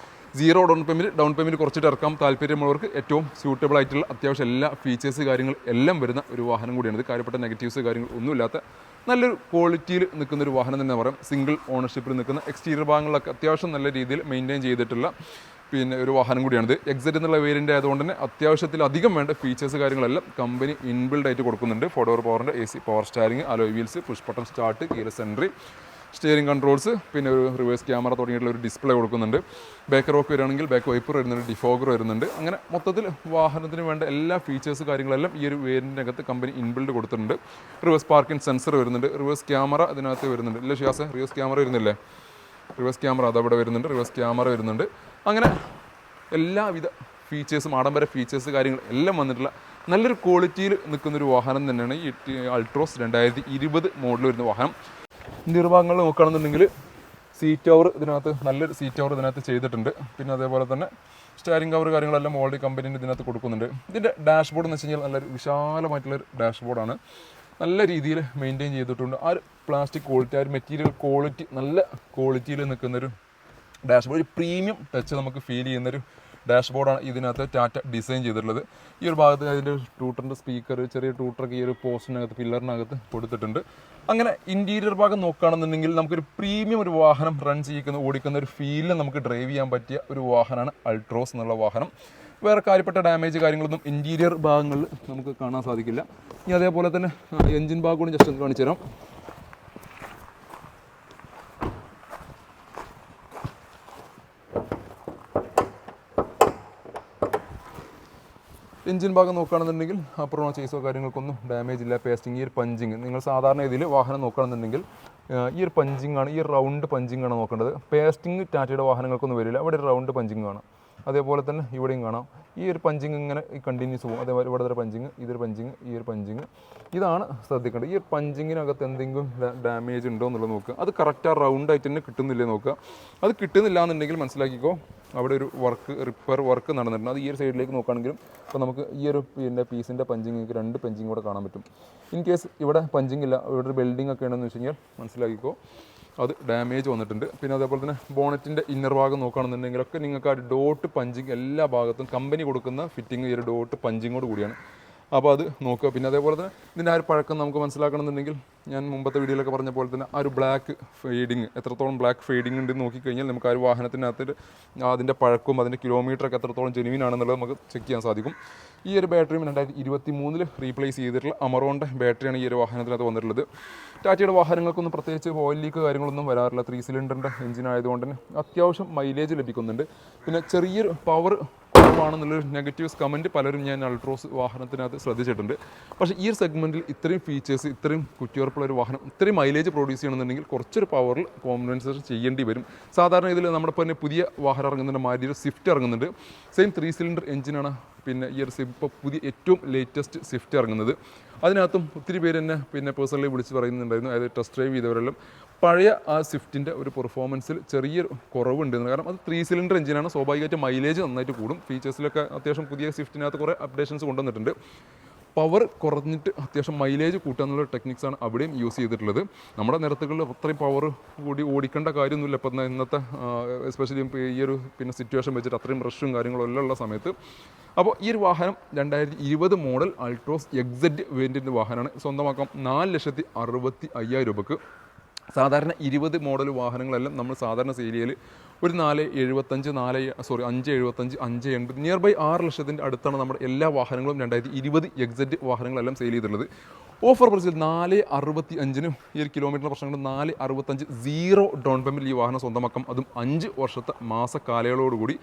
0 ഡൗൺ പേയ്മെൻറ്റ് കുറച്ചിട്ട് ഇറക്കാം താല്പര്യമുള്ളവർക്ക് ഏറ്റവും സ്യൂട്ടബിൾ ആയിട്ടുള്ള അത്യാവശ്യം എല്ലാ ഫീച്ചേഴ്സ് കാര്യങ്ങൾ എല്ലാം വരുന്ന ഒരു വാഹനം കൂടിയാണ്. ഇത് കാര്യപ്പെട്ട നെഗറ്റീവ്സ് കാര്യങ്ങൾ ഒന്നുമില്ലാത്ത നല്ലൊരു ക്വാളിറ്റിയിൽ നിൽക്കുന്ന ഒരു വാഹനം തന്നെ പറയാം. സിംഗിൾ ഓണർഷിപ്പിൽ നിൽക്കുന്ന എക്സ്റ്റീരിയർ ഭാഗങ്ങളിലൊക്കെ അത്യാവശ്യം നല്ല രീതിയിൽ മെയിൻറ്റെയിൻ ചെയ്തിട്ടുള്ള ഒരു വാഹനം കൂടിയാണിത്. എക്സെറ്റ് എന്നുള്ള വേരിയൻ്റ് ആയതുകൊണ്ട് തന്നെ അത്യാവശ്യത്തിൽ അധികം വേണ്ട ഫീച്ചേഴ്സ് കാര്യങ്ങളെല്ലാം കമ്പനി ഇൻബിൽഡ് ആയിട്ട് കൊടുക്കുന്നുണ്ട്. 4 ഡോർ പവറിൻ്റെ AC power steering, alloy wheels, push button start, keyless entry, steering controls, പിന്നെ ഒരു റിവേഴ്സ് ക്യാമറ തുടങ്ങിയിട്ടുള്ള ഒരു ഡിസ്പ്ലേ കൊടുക്കുന്നുണ്ട്. ബാക്ക് റോക്ക് വരികയാണെങ്കിൽ ബാക്ക് വൈപ്പർ വരുന്നുണ്ട്, ഡിഫോഗർ വരുന്നുണ്ട്. അങ്ങനെ മൊത്തത്തിൽ വാഹനത്തിന് വേണ്ട എല്ലാ ഫീച്ചേഴ്സ് കാര്യങ്ങളെല്ലാം ഈ ഒരു വേരിയൻ്റിനകത്ത് കമ്പനി ഇൻബിൽഡ് കൊടുത്തിട്ടുണ്ട്. റിവേഴ്സ് പാർക്കിംഗ് സെൻസർ വരുന്നുണ്ട്, റിവേഴ്സ് ക്യാമറ ഇതിനകത്ത് വരുന്നുണ്ട്. ഇല്ല ഷിയാസ്, റിവേഴ്സ് ക്യാമറ വരുന്നില്ലേ? റിവേഴ്സ് ക്യാമറ അതവിടെ വരുന്നുണ്ട്, റിവേഴ്സ് ക്യാമറ വരുന്നുണ്ട്. അങ്ങനെ എല്ലാവിധ ഫീച്ചേഴ്സും ആഡംബര ഫീച്ചേഴ്സ് കാര്യങ്ങൾ എല്ലാം വന്നിട്ടുള്ള നല്ലൊരു ക്വാളിറ്റിയിൽ നിൽക്കുന്നൊരു വാഹനം തന്നെയാണ് ഈ അൾട്രോസ് 2020 മോഡൽ വരുന്ന വാഹനം. നിർഭാഗങ്ങൾ നോക്കുകയാണെന്നുണ്ടെങ്കിൽ സീറ്റ് കവർ ഇതിനകത്ത് നല്ലൊരു സീറ്റ് കവർ ഇതിനകത്ത് ചെയ്തിട്ടുണ്ട്. പിന്നെ അതേപോലെ തന്നെ സ്റ്റാരിംഗ് കവർ കാര്യങ്ങളെല്ലാം ഓൾറെഡി കമ്പനീൻ്റെ ഇതിനകത്ത് കൊടുക്കുന്നുണ്ട്. ഇതിൻ്റെ ഡാഷ്ബോർഡ് എന്ന് വെച്ച് കഴിഞ്ഞാൽ നല്ലൊരു വിശാലമായിട്ടുള്ളൊരു ഡാഷ്ബോർഡാണ്. നല്ല രീതിയിൽ മെയിൻറ്റെയിൻ ചെയ്തിട്ടുണ്ട്. ആ ഒരു പ്ലാസ്റ്റിക് ക്വാളിറ്റി, ആ ഒരു മെറ്റീരിയൽ ക്വാളിറ്റി നല്ല ക്വാളിറ്റിയിൽ നിൽക്കുന്നൊരു ഡാഷ്ബോർഡ്, ഒരു പ്രീമിയം ടച്ച് നമുക്ക് ഫീൽ ചെയ്യുന്നൊരു ഡാഷ്ബോർഡാണ് ഇതിനകത്ത് ടാറ്റ ഡിസൈൻ ചെയ്തിട്ടുള്ളത്. ഈ ഒരു ഭാഗത്ത് അതിൻ്റെ ട്യൂട്ടറിൻ്റെ സ്പീക്കർ, ചെറിയ ട്യൂട്ടറൊക്കെ ഈ ഒരു പോസ്റ്റിനകത്ത് പില്ലറിനകത്ത് കൊടുത്തിട്ടുണ്ട്. അങ്ങനെ ഇൻറ്റീരിയർ ഭാഗം നോക്കുകയാണെന്നുണ്ടെങ്കിൽ നമുക്കൊരു പ്രീമിയം ഒരു വാഹനം റൺ ഓടിക്കുന്ന ഒരു ഫീലിൽ നമുക്ക് ഡ്രൈവ് ചെയ്യാൻ പറ്റിയ ഒരു വാഹനമാണ് അൾട്രോസ് എന്നുള്ള വാഹനം. വേറെ കാര്യപ്പെട്ട ഡാമേജ് കാര്യങ്ങളൊന്നും ഇൻറ്റീരിയർ ഭാഗങ്ങളിൽ നമുക്ക് കാണാൻ സാധിക്കില്ല. ഇനി അതേപോലെ തന്നെ എൻജിൻ ഭാഗം കൂടി ജസ്റ്റ് ഒന്ന് കാണിച്ചു തരാം. എഞ്ചിൻ ഭാഗം നോക്കുകയാണെന്നുണ്ടെങ്കിൽ അപ്പുറമോ ചേസോ കാര്യങ്ങൾക്കൊന്നും ഡാമേജ് ഇല്ല. പേസ്റ്റിംഗ്, ഈ ഒരു പഞ്ചിങ് നിങ്ങൾ സാധാരണ ഇതിൽ വാഹനം നോക്കുകയാണെന്നുണ്ടെങ്കിൽ ഈ ഒരു പഞ്ചിങ് ആണ്, ഈ റൗണ്ട് പഞ്ചിങ് ആണ് നോക്കേണ്ടത്. പേസ്റ്റിംഗ് ടാറ്റയുടെ വാഹനങ്ങൾക്കൊന്നും വരില്ല. അവിടെ ഒരു റൗണ്ട് പഞ്ചിങ് കാണാം. അതേപോലെ തന്നെ ഇവിടെയും കാണാം. ഈ ഒരു പഞ്ചിങ് ഇങ്ങനെ കണ്ടിന്യൂസ് പോകും. അതേപോലെ ഇവിടെ ഒരു പഞ്ചിങ്, ഇതൊരു പഞ്ചിങ്, ഈ ഒരു പഞ്ചിങ്. ഇതാണ് ശ്രദ്ധിക്കേണ്ടത്. ഈ പഞ്ചിങ്ങിനകത്ത് എന്തെങ്കിലും ഡാമേജ് ഉണ്ടോ എന്നുള്ളത് നോക്കുക. അത് കറക്റ്റ് ആ റൗണ്ടായിട്ട് തന്നെ കിട്ടുന്നില്ലേ നോക്കുക. അത് കിട്ടുന്നില്ല എന്നുണ്ടെങ്കിൽ മനസ്സിലാക്കിക്കോ അവിടെ ഒരു റിപ്പയർ വർക്ക് നടന്നിട്ടുണ്ട്. അത് ഈ ഒരു സൈഡിലേക്ക് നോക്കുകയാണെങ്കിലും ഇപ്പോൾ നമുക്ക് ഈ ഒരു പീസിൻ്റെ പഞ്ചിങ് 2 പഞ്ചിങ് കൂടെ കാണാൻ പറ്റും. ഇൻ കേസ് ഇവിടെ പഞ്ചിങ് ഇല്ല, ഇവിടെ ഒരു ബെൽഡിംഗ് ഒക്കെ ഉണ്ടെന്ന് വെച്ച് കഴിഞ്ഞാൽ മനസ്സിലാക്കിക്കോ അത് ഡാമേജ് വന്നിട്ടുണ്ട്. പിന്നെ അതേപോലെ തന്നെ ബോണറ്റിൻ്റെ ഇന്നർ ഭാഗം നോക്കുകയാണെന്നുണ്ടെങ്കിലൊക്കെ നിങ്ങൾക്ക് ആ ഡോട്ട് പഞ്ചിങ് എല്ലാ ഭാഗത്തും കമ്പനി കൊടുക്കുന്ന ഫിറ്റിംഗ് ഈ ഒരു ഡോട്ട് പഞ്ചിങ്ങോട് കൂടിയാണ്. അപ്പോൾ അത് നോക്കുക. പിന്നെ അതേപോലെ തന്നെ ഇതിൻ്റെ ആ ഒരു പഴക്കം നമുക്ക് മനസ്സിലാക്കണമെന്നുണ്ടെങ്കിൽ ഞാൻ മുമ്പത്തെ വീഡിയോയിലൊക്കെ പറഞ്ഞ പോലെ തന്നെ ആ ഒരു ബ്ലാക്ക് ഫെയ്ഡിങ്, എത്രത്തോളം ബ്ലാക്ക് ഫെയ്ഡിങ് ഉണ്ടെന്ന് നോക്കിക്കഴിഞ്ഞാൽ നമുക്ക് ആ ഒരു വാഹനത്തിനകത്ത് അതിൻ്റെ പഴക്കവും അതിൻ്റെ കിലോമീറ്ററൊക്കെ എത്രത്തോളം ജെനുവിൻ ആണെന്നുള്ളത് നമുക്ക് ചെക്ക് ചെയ്യാൻ സാധിക്കും. ഈ ഒരു ബാറ്ററിയും 2023 റീപ്ലേസ് ചെയ്തിട്ടുള്ള അമറോണിൻ്റെ ബാറ്ററിയാണ് ഈ ഒരു വാഹനത്തിനകത്ത് വന്നിട്ടുള്ളത്. ടാറ്റയുടെ വാഹനങ്ങൾക്കൊന്നും പ്രത്യേകിച്ച് ഓയിൽ ലീക്ക് കാര്യങ്ങളൊന്നും വരാറില്ല. 3 സിലിണ്ടറിൻ്റെ എഞ്ചിൻ ആയതുകൊണ്ട് തന്നെ അത്യാവശ്യം മൈലേജ് ലഭിക്കുന്നുണ്ട്. പിന്നെ ചെറിയൊരു പവർ കുറവാണെന്നുള്ളൊരു നെഗറ്റീവ്സ് കമൻറ്റ് പലരും ഞാൻ അൾട്രോസ് വാഹനത്തിനകത്ത് ശ്രദ്ധിച്ചിട്ടുണ്ട്. പക്ഷേ ഈ ഒരു സെഗ്മെൻറ്റിൽ ഇത്രയും ഫീച്ചേഴ്സ്, ഇത്രയും കുറ്റിയുറപ്പുള്ള ഒരു വാഹനം, ഇത്രയും മൈലേജ് പ്രൊഡ്യൂസ് ചെയ്യണമെന്നുണ്ടെങ്കിൽ കുറച്ചൊരു പവറിൽ കോമ്പൻസേഷൻ ചെയ്യേണ്ടി വരും. സാധാരണ ഇതിൽ നമ്മുടെ തന്നെ പുതിയ വാഹനം ഇറങ്ങുന്നുണ്ട്, മാരുതി സ്വിഫ്റ്റ് ഇറങ്ങുന്നുണ്ട്. സെയിം 3 സിലിണ്ടർ എഞ്ചിനാണ് പിന്നെ ഈ ഒരു ഇപ്പോൾ പുതിയ ഏറ്റവും ലേറ്റസ്റ്റ് സ്വിഫ്റ്റ് ഇറങ്ങുന്നത്. അതിനകത്തും ഒത്തിരി പേര് തന്നെ പേഴ്സണലി വിളിച്ച് പറയുന്നുണ്ടായിരുന്നു, അതായത് ടെസ്റ്റ് ഡ്രൈവ് ചെയ്തവരെല്ലാം പഴയ ആ സ്വിഫ്റ്റിൻ്റെ ഒരു പെർഫോമൻസിൽ ചെറിയൊരു കുറവുണ്ടെന്ന്. കാരണം അത് 3 സിലിണ്ടർ എഞ്ചിനാണ്, സ്വാഭാവികമായിട്ട് മൈലേജ് നന്നായിട്ട് കൂടും. ഫീച്ചേഴ്സിലൊക്കെ അത്യാവശ്യം പുതിയ സ്വിഫ്റ്റിനകത്ത് കുറേ അപ്ഡേഷൻസ് കൊണ്ടുവന്നിട്ടുണ്ട്. പവർ കുറഞ്ഞിട്ട് അത്യാവശ്യം മൈലേജ് കൂട്ടുക എന്നുള്ള ടെക്നിക്സാണ് അവിടെയും യൂസ് ചെയ്തിട്ടുള്ളത്. നമ്മുടെ നിരത്തുകളിൽ അത്രയും പവർ കൂടി ഓടിക്കേണ്ട കാര്യമൊന്നുമില്ല ഇപ്പം ഇന്നത്തെ എസ്പെഷ്യലി ഈ ഒരു സിറ്റുവേഷൻ വെച്ചിട്ട് അത്രയും റഷും കാര്യങ്ങളും എല്ലാം ഉള്ള സമയത്ത്. അപ്പോൾ ഈ ഒരു വാഹനം 2020 മോഡൽ അൾട്രോസ് എക്സെറ്റ് വേരിയൻ്റ് വാഹനമാണ്. സ്വന്തമാക്കാം 4,65,000 രൂപക്ക്. സാധാരണ 20 മോഡൽ വാഹനങ്ങളെല്ലാം നമ്മൾ സാധാരണ സീരിയൽ ഒരു 5,75, 5,80 നിയർ ബൈ 6 ലക്ഷത്തിൻ്റെ അടുത്താണ് നമ്മുടെ എല്ലാ വാഹനങ്ങളും 2020 എക്സെറ്റ് വാഹനങ്ങളെല്ലാം സെയിൽ ചെയ്തിട്ടുള്ളത്. ഓഫർ പ്രൈസിൽ 4,65 ഈ ഒരു കിലോമീറ്ററിൻ്റെ പ്രശ്നങ്ങൾ 4,65 0 ഡൗൺ പേയ്മെൻറ്റിൽ ഈ വാഹനം സ്വന്തമാക്കാം. അതും 5 വർഷത്തെ മാസ കാലയളവോടുകൂടി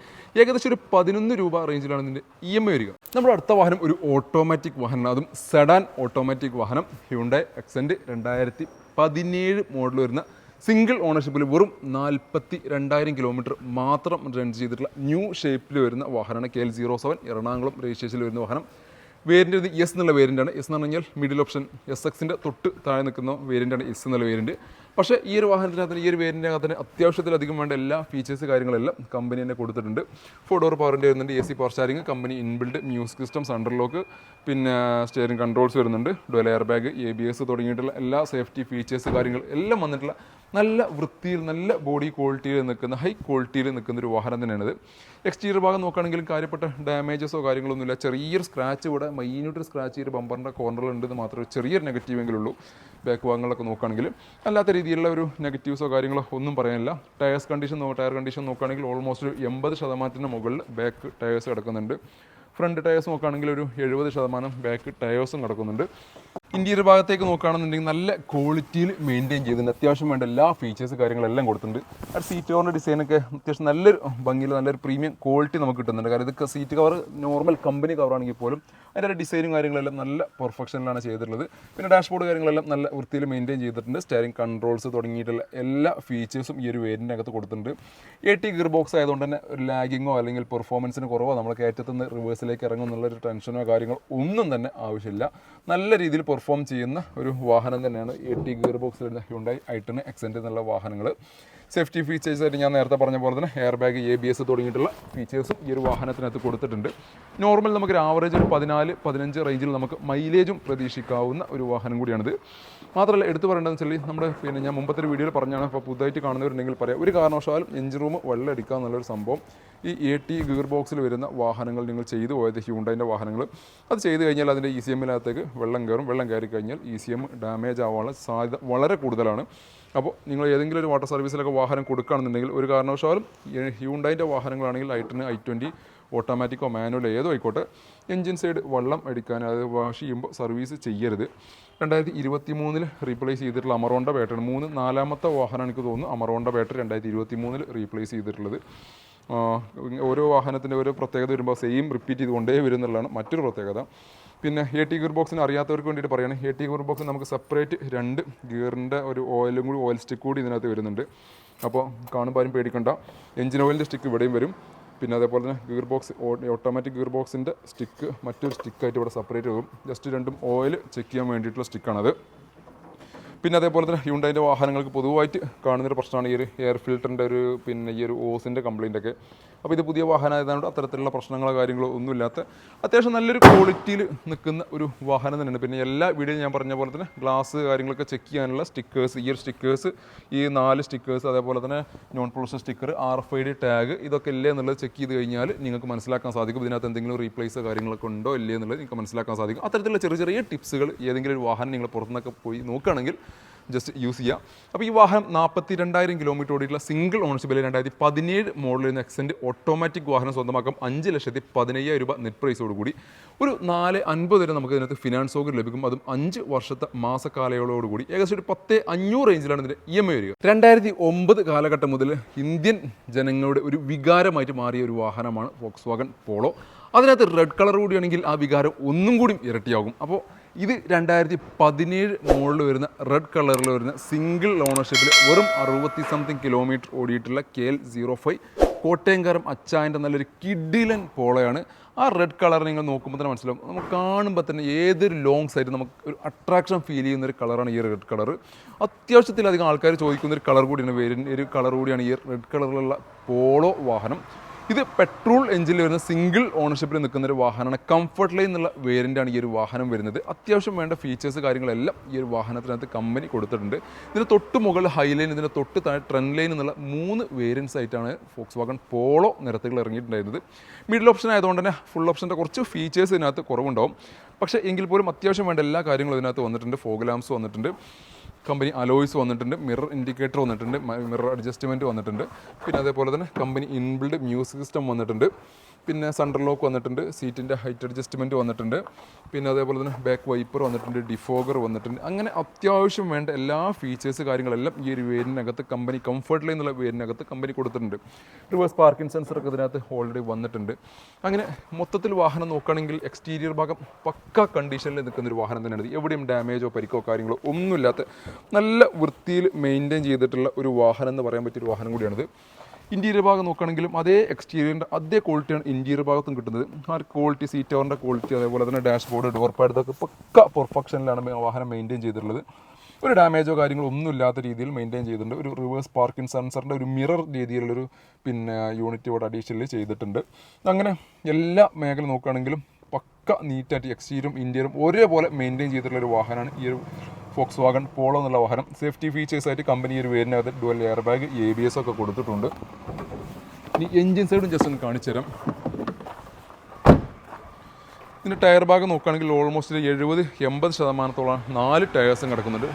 ഏകദേശം ഒരു 11 രൂപ റേഞ്ചിലാണ് ഇതിൻ്റെ EMI വരിക. നമ്മുടെ അടുത്ത വാഹനം ഒരു ഓട്ടോമാറ്റിക് വാഹനമാണ്, അതും സെഡാൻ ഓട്ടോമാറ്റിക് വാഹനം. ഹ്യുണ്ടായി എക്സെൻറ്റ് 2017 മോഡൽ വരുന്ന സിംഗിൾ ഓണർഷിപ്പിൽ വെറും 42,000 കിലോമീറ്റർ മാത്രം റൺ ചെയ്തിട്ടുള്ള ന്യൂ ഷേപ്പിൽ വരുന്ന വാഹനമാണ്. KL07 എറണാകുളം രജിസ്ട്രേഷനിൽ വരുന്ന വാഹനം. വേരിയൻ്റ് ഇത് എസ് എന്നുള്ള വേരിയൻ്റാണ്. എസ് എന്ന് പറഞ്ഞാൽ മിഡിൽ ഓപ്ഷൻ SXൻ്റെ തൊട്ട് താഴെ നിൽക്കുന്ന വേരിയൻ്റാണ് എസ് എന്നുള്ള വേരിയൻറ്റ്. പക്ഷേ ഈ ഒരു വാഹനത്തിനകത്ത് ഈ ഒരു വേരിയൻ്റിനകത്ത് തന്നെ അത്യാവശ്യത്തിലധികം വേണ്ട എല്ലാ ഫീച്ചേഴ്സ് കാര്യങ്ങളെല്ലാം കമ്പനി തന്നെ കൊടുത്തിട്ടുണ്ട്. 4 ഡോർ പവറിൻ്റെ വരുന്നുണ്ട്, AC power steering, company inbuilt music system, അണ്ടർലോക്ക്, പിന്നെ സ്റ്റിയറിംഗ് കൺട്രോൾസ് വരുന്നുണ്ട്, ഡുവൽ എയർ ബാഗ്, ABS തുടങ്ങിയിട്ടുള്ള എല്ലാ സേഫ്റ്റി ഫീച്ചേഴ്സ് കാര്യങ്ങൾ എല്ലാം വന്നിട്ടുള്ള നല്ല വൃത്തിയിൽ നല്ല ബോഡി ക്വാളിറ്റിയിൽ നിൽക്കുന്ന ഹൈ ക്വാളിറ്റിയിൽ നിൽക്കുന്ന ഒരു വാഹനം തന്നെയാണിത്. എക്സ്റ്റീരിയർ ഭാഗം നോക്കുകയാണെങ്കിലും കാര്യപ്പെട്ട ഡാമേജസോ കാര്യങ്ങളൊന്നുമില്ല. ചെറിയൊരു സ്ക്രാച്ച് ഇവിടെ മൈന്യൂട്ടൊരു സ്ക്രാച്ച് ഈ ഒരു ബമ്പറിൻ്റെ കോർണറിലുണ്ടെന്ന് മാത്രമേ ചെറിയൊരു നെഗറ്റീവെങ്കിലും ഉള്ളൂ. ബാക്ക് ഭാഗങ്ങളൊക്കെ നോക്കുകയാണെങ്കിൽ അല്ലാത്ത രീതിയിലുള്ള ഒരു നെഗറ്റീവ്സോ കാര്യങ്ങളോ ഒന്നും പറയാനില്ല. ടയർ കണ്ടീഷൻ നോക്കുകയാണെങ്കിൽ ഓൾമോസ്റ്റ് 80% മുകളിൽ ബാക്ക് ടയേഴ്സ് കിടക്കുന്നുണ്ട്. ഫ്രണ്ട് ടയേഴ്സ് നോക്കുകയാണെങ്കിൽ ഒരു 70% ബാക്ക് ടയേഴ്സും കിടക്കുന്നുണ്ട്. ഇന്റീരിയർ ഭാഗത്തേക്ക് നോക്കുകയാണെന്നുണ്ടെങ്കിൽ നല്ല ക്വാളിറ്റിയിൽ മെയിൻറ്റെയിൻ ചെയ്തിട്ടുണ്ട്. അത്യാവശ്യം വേണ്ട എല്ലാ ഫീച്ചേഴ്സ് കാര്യങ്ങളെല്ലാം കൊടുത്തിട്ടുണ്ട്. ആ സീറ്റ് കവറിൻ്റെ ഡിസൈനൊക്കെ അത്യാവശ്യം നല്ലൊരു ഭംഗിയിൽ നല്ലൊരു പ്രീമിയം ക്വാളിറ്റി നമുക്ക് കിട്ടുന്നുണ്ട്. കാരണം ഇതൊക്കെ സീറ്റ് കവർ നോർമൽ കമ്പനി കവറാണെങ്കിൽ പോലും അതിൻ്റെ ഡിസൈനും കാര്യങ്ങളെല്ലാം നല്ല പെർഫെക്ഷനിലാണ് ചെയ്തിട്ടുള്ളത്. പിന്നെ ഡാഷ്ബോർഡ് കാര്യങ്ങളെല്ലാം നല്ല വൃത്തിയിൽ മെയിൻറ്റെയിൻ ചെയ്തിട്ടുണ്ട്. സ്റ്റെയറിംഗ് കൺട്രോൾസ് തുടങ്ങിയിട്ടുള്ള എല്ലാ ഫീച്ചേഴ്സും ഈ ഒരു വേരിയൻ്റിൻ്റെ അകത്ത് കൊടുത്തിട്ടുണ്ട്. 80 ഗിയർ ബോക്സ് ആയതുകൊണ്ട് തന്നെ ഒരു ലാഗിങ്ങോ അല്ലെങ്കിൽ പെർഫോമൻസിന് കുറവോ നമ്മൾ കയറ്റത്തുനിന്ന് റിവേഴ്സിലേക്ക് ഇറങ്ങും എന്നുള്ളൊരു ടെൻഷനോ കാര്യങ്ങളോ ഒന്നും തന്നെ ആവശ്യമില്ല. നല്ല രീതിയിൽ പെർഫോം ചെയ്യുന്ന ഒരു വാഹനം തന്നെയാണ് 80 ഗിയർ ബോക്സ് വരുന്ന ഹ്യുണ്ടായി i10 Accent എന്നുള്ള വാഹനങ്ങൾ. സേഫ്റ്റി ഫീച്ചേഴ്സായിട്ട് ഞാൻ നേരത്തെ പറഞ്ഞ പോലെ തന്നെ എയർ ബാഗ്, ABS തുടങ്ങിയിട്ടുള്ള ഫീച്ചേഴ്സും ഈ ഒരു വാഹനത്തിനകത്ത് കൊടുത്തിട്ടുണ്ട്. നോർമൽ നമുക്കൊരു ആവറേജ് ഒരു 14-15 റേഞ്ചിൽ നമുക്ക് മൈലേജും പ്രതീക്ഷിക്കാവുന്ന ഒരു വാഹനം കൂടിയാണിത്. മാത്രമല്ല എടുത്തു പറയേണ്ടതെന്ന് വെച്ചാൽ നമ്മുടെ ഞാൻ മുമ്പത്തെ ഒരു വീഡിയോയിൽ പറഞ്ഞാണ്, അപ്പോൾ പുതുതായിട്ട് കാണുന്നവരുണ്ടെങ്കിൽ പറയാം, ഒരു കാരണവശാലും എഞ്ചിൻ റൂം വെള്ളം അടിക്കുക എന്നുള്ളൊരു സംഭവം ഈ 80 ഗിയർ ബോക്സിൽ വരുന്ന വാഹനങ്ങൾ നിങ്ങൾ ചെയ്തു പോയത് ഹ്യുണ്ടായിൻ്റെ വാഹനങ്ങൾ അത് ചെയ്ത് കഴിഞ്ഞാൽ അതിൻ്റെ ECM-നകത്തേക്ക് വെള്ളം കയറും. വെള്ളം കയറി കഴിഞ്ഞാൽ ECM ഡാമേജ് ആവാനുള്ള സാധ്യത വളരെ കൂടുതലാണ്. അപ്പോൾ നിങ്ങൾ ഏതെങ്കിലും ഒരു വാട്ടർ സർവീസിലൊക്കെ വാഹനം കൊടുക്കുകയാണെന്നുണ്ടെങ്കിൽ ഒരു കാരണവശാലും ഹ്യുണ്ടായിൻ്റെ വാഹനങ്ങളാണെങ്കിൽ i10 i20 ഓട്ടോമാറ്റിക്കോ മാനുവലോ ഏതോ ആയിക്കോട്ടെ എൻജിൻ സൈഡ് വെള്ളം അടിക്കാൻ അത് വാഷ് ചെയ്യുമ്പോൾ സർവീസ് ചെയ്യരുത്. 2023 റീപ്ലേസ് ചെയ്തിട്ടുള്ള അമറോണ്ട ബാറ്ററി 4ാമത്തെ വാഹനം എനിക്ക് തോന്നുന്നു അമറോണ്ട ബാറ്ററി 2023 റീപ്ലേസ് ചെയ്തിട്ടുള്ളത്. ഓരോ വാഹനത്തിൻ്റെ ഓരോ പ്രത്യേകത വരുമ്പോൾ സെയിം റിപ്പീറ്റ് ചെയ്തുകൊണ്ടേ വരുന്നുള്ളതാണ് മറ്റൊരു പ്രത്യേകത. പിന്നെ 80 ഗിയർ ബോക്സിന് അറിയാത്തവർക്ക് വേണ്ടിയിട്ട് പറയുകയാണ്, 80 ഗിയർ ബോക്സ് നമുക്ക് സെപ്പറേറ്റ് 2 ഗിയറിൻ്റെ ഒരു ഓയിൽ സ്റ്റിക്ക് കൂടി ഇതിനകത്ത് വരുന്നുണ്ട്. അപ്പോൾ കാണുമ്പോൾ ആരും പേടിക്കണ്ട, എഞ്ചിൻ ഓയിലിൻ്റെ സ്റ്റിക്ക് ഇവിടെയും വരും. പിന്നെ അതേപോലെ തന്നെ ഗിയർ ബോക്സ് ഓട്ടോമാറ്റിക് ഗിയർ ബോക്സിൻ്റെ സ്റ്റിക്ക് മറ്റൊരു സ്റ്റിക്കായിട്ട് ഇവിടെ സെപ്പറേറ്റ് വരും. ജസ്റ്റ് രണ്ടും ഓയിൽ ചെക്ക് ചെയ്യാൻ വേണ്ടിയിട്ടുള്ള സ്റ്റിക്കാണത്. പിന്നെ അതേപോലെ തന്നെ ഹ്യുണ്ടായിൻ്റെ വാഹനങ്ങൾക്ക് പൊതുവായിട്ട് കാണുന്നൊരു പ്രശ്നമാണ് ഈ ഒരു എയർ ഫിൽറ്ററിൻ്റെ ഈ ഒരു ഓസിൻ്റെ കംപ്ലയിൻ്റൊക്കെ. അപ്പോൾ ഇത് പുതിയ വാഹനം ആയതുകൊണ്ട് അത്തരത്തിലുള്ള പ്രശ്നങ്ങളോ കാര്യങ്ങളോ ഒന്നുമില്ലാത്ത അത്യാവശ്യം നല്ലൊരു ക്വാളിറ്റിയിൽ നിൽക്കുന്ന ഒരു വാഹനം തന്നെയാണ്. പിന്നെ എല്ലാ വീഡിയോയും ഞാൻ പറഞ്ഞ പോലെ തന്നെ ഗ്ലാസ് കാര്യങ്ങളൊക്കെ ചെക്ക് ചെയ്യാനുള്ള സ്റ്റിക്കേഴ്സ്, ഈ ഒരു സ്റ്റിക്കേഴ്സ് ഈ 4 സ്റ്റിക്കേഴ്സ്, അതേപോലെ തന്നെ non pollution sticker, RFID tag, ഇതൊക്കെ ഇല്ലേ എന്നുള്ളത് ചെക്ക് ചെയ്ത് കഴിഞ്ഞാൽ നിങ്ങൾക്ക് മനസ്സിലാക്കാൻ സാധിക്കും ഇതിനകത്ത് എന്തെങ്കിലും റീപ്ലേസ് കാര്യങ്ങളൊക്കെ ഉണ്ടോ ഇല്ലേ എന്നുള്ളത് നിങ്ങൾക്ക് മനസ്സിലാക്കാൻ സാധിക്കും. അത്തരത്തിലുള്ള ചെറിയ ചെറിയ ടിപ്സുകൾ ഏതെങ്കിലും ഒരു വാഹനം നിങ്ങൾ പുറത്തുനിന്നൊക്കെ പോയി നോക്കുകയാണെങ്കിൽ ജസ്റ്റ് യൂസ് ചെയ്യുക. അപ്പോൾ ഈ വാഹനം 42,000 കിലോമീറ്റർ ഓടിയിട്ടുള്ള സിംഗിൾ ഓണർഷിപ്പിൽ 2017 മോഡൽ വരുന്ന എക്സെൻറ്റ് ഓട്ടോമാറ്റിക് വാഹനം സ്വന്തമാക്കാം 5,15,000 രൂപ നെറ്റ് പ്രൈസോടുകൂടി. ഒരു 450 വരെ നമുക്ക് ഇതിനകത്ത് ഫിനാൻസ് സൗകര്യം ലഭിക്കും. അതും 5 വർഷത്തെ മാസക്കാലയളവോടുകൂടി ഏകദേശം ഒരു 10,500 റേഞ്ചിലാണ് ഇതിൻ്റെ EMI വരിക. 2009 കാലഘട്ടം മുതൽ ഇന്ത്യൻ ജനങ്ങളുടെ ഒരു വികാരമായിട്ട് മാറിയ ഒരു വാഹനമാണ് വോക്സ്വാഗൺ പോളോ. അതിനകത്ത് റെഡ് കളർ കൂടിയാണെങ്കിൽ ആ വികാരം ഒന്നും കൂടി ഇരട്ടിയാകും. അപ്പോൾ ഇത് 2017 മോഡൽ വരുന്ന റെഡ് കളറിൽ വരുന്ന സിംഗിൾ ഓണർഷിപ്പിൽ വെറും 60-something കിലോമീറ്റർ ഓടിയിട്ടുള്ള KL 05 കോട്ടയംകാരം അച്ചായൻ്റെ നല്ലൊരു കിഡിലൻ പോളോയാണ്. ആ റെഡ് കളർ നിങ്ങൾ നോക്കുമ്പോൾ തന്നെ മനസ്സിലാവും, നമുക്ക് കാണുമ്പോൾ തന്നെ ഏതൊരു ലോങ് സൈഡ് നമുക്ക് ഒരു അട്രാക്ഷൻ ഫീൽ ചെയ്യുന്ന ഒരു കളറാണ് ഈ റെഡ് കളർ. അത്യാവശ്യത്തിലധികം ആൾക്കാർ ചോദിക്കുന്ന ഒരു കളർ കൂടിയാണ്, ഒരു കളർ കൂടിയാണ് ഈ റെഡ് കളറിലുള്ള പോളോ വാഹനം. ഇത് പെട്രോൾ എഞ്ചിനിൽ വരുന്ന സിംഗിൾ ഓണർഷിപ്പിൽ നിൽക്കുന്ന ഒരു വാഹനമാണ്. കംഫർട്ട് ലൈൻ എന്നുള്ള വേരിയൻ്റാണ് ഈ ഒരു വാഹനം വരുന്നത്. അത്യാവശ്യം വേണ്ട ഫീച്ചേഴ്സ് കാര്യങ്ങളെല്ലാം ഈ ഒരു വാഹനത്തിനകത്ത് കമ്പനി കൊടുത്തിട്ടുണ്ട്. ഇതിന് തൊട്ട് മുകളിൽ ഹൈലൈൻ, ഇതിന് തൊട്ട് താഴെ ട്രെൻഡ് ലൈൻ എന്നുള്ള 3 വേരിയൻസ് ആയിട്ടാണ് വോക്സ്വാഗൺ പോളോ നിരത്തുകൾ ഇറങ്ങിയിട്ടുണ്ടായിരുന്നത്. മിഡിൽ ഓപ്ഷൻ ആയതുകൊണ്ട് തന്നെ ഫുൾ ഓപ്ഷൻ്റെ കുറച്ച് ഫീച്ചേഴ്സ് ഇതിനകത്ത് കുറവുണ്ടാവും. പക്ഷേ എങ്കിൽ പോലും അത്യാവശ്യം വേണ്ട എല്ലാ കാര്യങ്ങളും ഇതിനകത്ത് വന്നിട്ടുണ്ട്. ഫോഗ് ലാംപ്സ് വന്നിട്ടുണ്ട്, കമ്പനി അലോയ്സ് വന്നിട്ടുണ്ട്, മിറർ ഇൻഡിക്കേറ്റർ വന്നിട്ടുണ്ട്, മിറർ അഡ്ജസ്റ്റ്മെൻറ്റ് വന്നിട്ടുണ്ട്. പിന്നെ അതേപോലെ തന്നെ കമ്പനി ഇൻബിൽഡ് മ്യൂസിക് സിസ്റ്റം വന്നിട്ടുണ്ട്. പിന്നെ സെൻട്രൽ ലോക്ക് വന്നിട്ടുണ്ട്, സീറ്റിൻ്റെ ഹൈറ്റ് അഡ്ജസ്റ്റ്മെൻറ്റ് വന്നിട്ടുണ്ട്. പിന്നെ അതേപോലെ തന്നെ ബാക്ക് വൈപ്പർ വന്നിട്ടുണ്ട്, ഡിഫോഗർ വന്നിട്ടുണ്ട്. അങ്ങനെ അത്യാവശ്യം വേണ്ട എല്ലാ ഫീച്ചേഴ്സ് കാര്യങ്ങളെല്ലാം ഈ ഒരു വേരിനകത്ത് കമ്പനി കംഫർട്ട് ലൈൻ എന്നുള്ള വേരിനകത്ത് കമ്പനി കൊടുത്തിട്ടുണ്ട്. റിവേഴ്സ് പാർക്കിംഗ് സെൻസറൊക്കെ ഇതിനകത്ത് ഓൾറെഡി വന്നിട്ടുണ്ട്. അങ്ങനെ മൊത്തത്തിൽ വാഹനം നോക്കുകയാണെങ്കിൽ എക്സ്റ്റീരിയർ ഭാഗം പക്ക കണ്ടീഷനിൽ നിൽക്കുന്നൊരു വാഹനം തന്നെയാണ്. എവിടെയും ഡാമേജോ പരിക്കോ കാര്യങ്ങളോ ഒന്നുമില്ലാത്ത നല്ല വൃത്തിയിൽ മെയിൻറ്റെയിൻ ചെയ്തിട്ടുള്ള ഒരു വാഹനം എന്ന് പറയാൻ പറ്റിയൊരു വാഹനം കൂടിയാണിത്. ഇൻറ്റീരിയർ ഭാഗം നോക്കുകയാണെങ്കിലും അതേ എക്സ്റ്റീരിയറിൻ്റെ അതേ ക്വാളിറ്റിയാണ് ഇൻറ്റീരിയർ ഭാഗത്തും കിട്ടുന്നത്. ആ ഒരു ക്വാളിറ്റി, സീറ്റ് കവറിൻ്റെ ക്വാളിറ്റി, അതേപോലെ തന്നെ ഡാഷ്ബോർഡ്, ഡോർ പാഡ്, ഇതൊക്കെ പക്ക പെർഫെക്ഷനിലാണ് വാഹനം മെയിൻറ്റെയിൻ ചെയ്തിട്ടുള്ളത്. ഒരു ഡാമേജോ കാര്യങ്ങളോ ഒന്നും ഇല്ലാത്ത രീതിയിൽ മെയിൻറ്റെയിൻ ചെയ്തിട്ടുണ്ട്. ഒരു റിവേഴ്സ് പാർക്കിംഗ് സെൻസറിൻ്റെ ഒരു മിറർ രീതിയിലുള്ളൊരു യൂണിറ്റ് ഇവിടെ അഡീഷണലി ചെയ്തിട്ടുണ്ട്. അങ്ങനെ എല്ലാ മേഖല നോക്കുകയാണെങ്കിലും പക്ക നീറ്റായിട്ട് എക്സ്റ്റീരിയറും ഇൻറ്റീരിയറും ഒരേപോലെ മെയിൻറ്റെയിൻ ചെയ്തിട്ടുള്ള ഒരു വാഹനമാണ് ഈ ഒരു ഫോക്സ് വാഗൺ പോളോ എന്നുള്ള വാഹനം. സേഫ്റ്റി ഫീച്ചേഴ്സായിട്ട് കമ്പനി ഒരു വേരിനകത്ത് ഡുവൽ എയർ ബാഗ്, ABS ഒക്കെ കൊടുത്തിട്ടുണ്ട്. ഇനി എൻജിൻ സൈഡും ജസ്റ്റ് ഒന്ന് കാണിച്ചു തരാം. ഇതിൻ്റെ ടയർ ഭാഗം നോക്കുകയാണെങ്കിൽ ഓൾമോസ്റ്റ് 70-80% 4 ടയേഴ്സും കിടക്കുന്നുണ്ട്.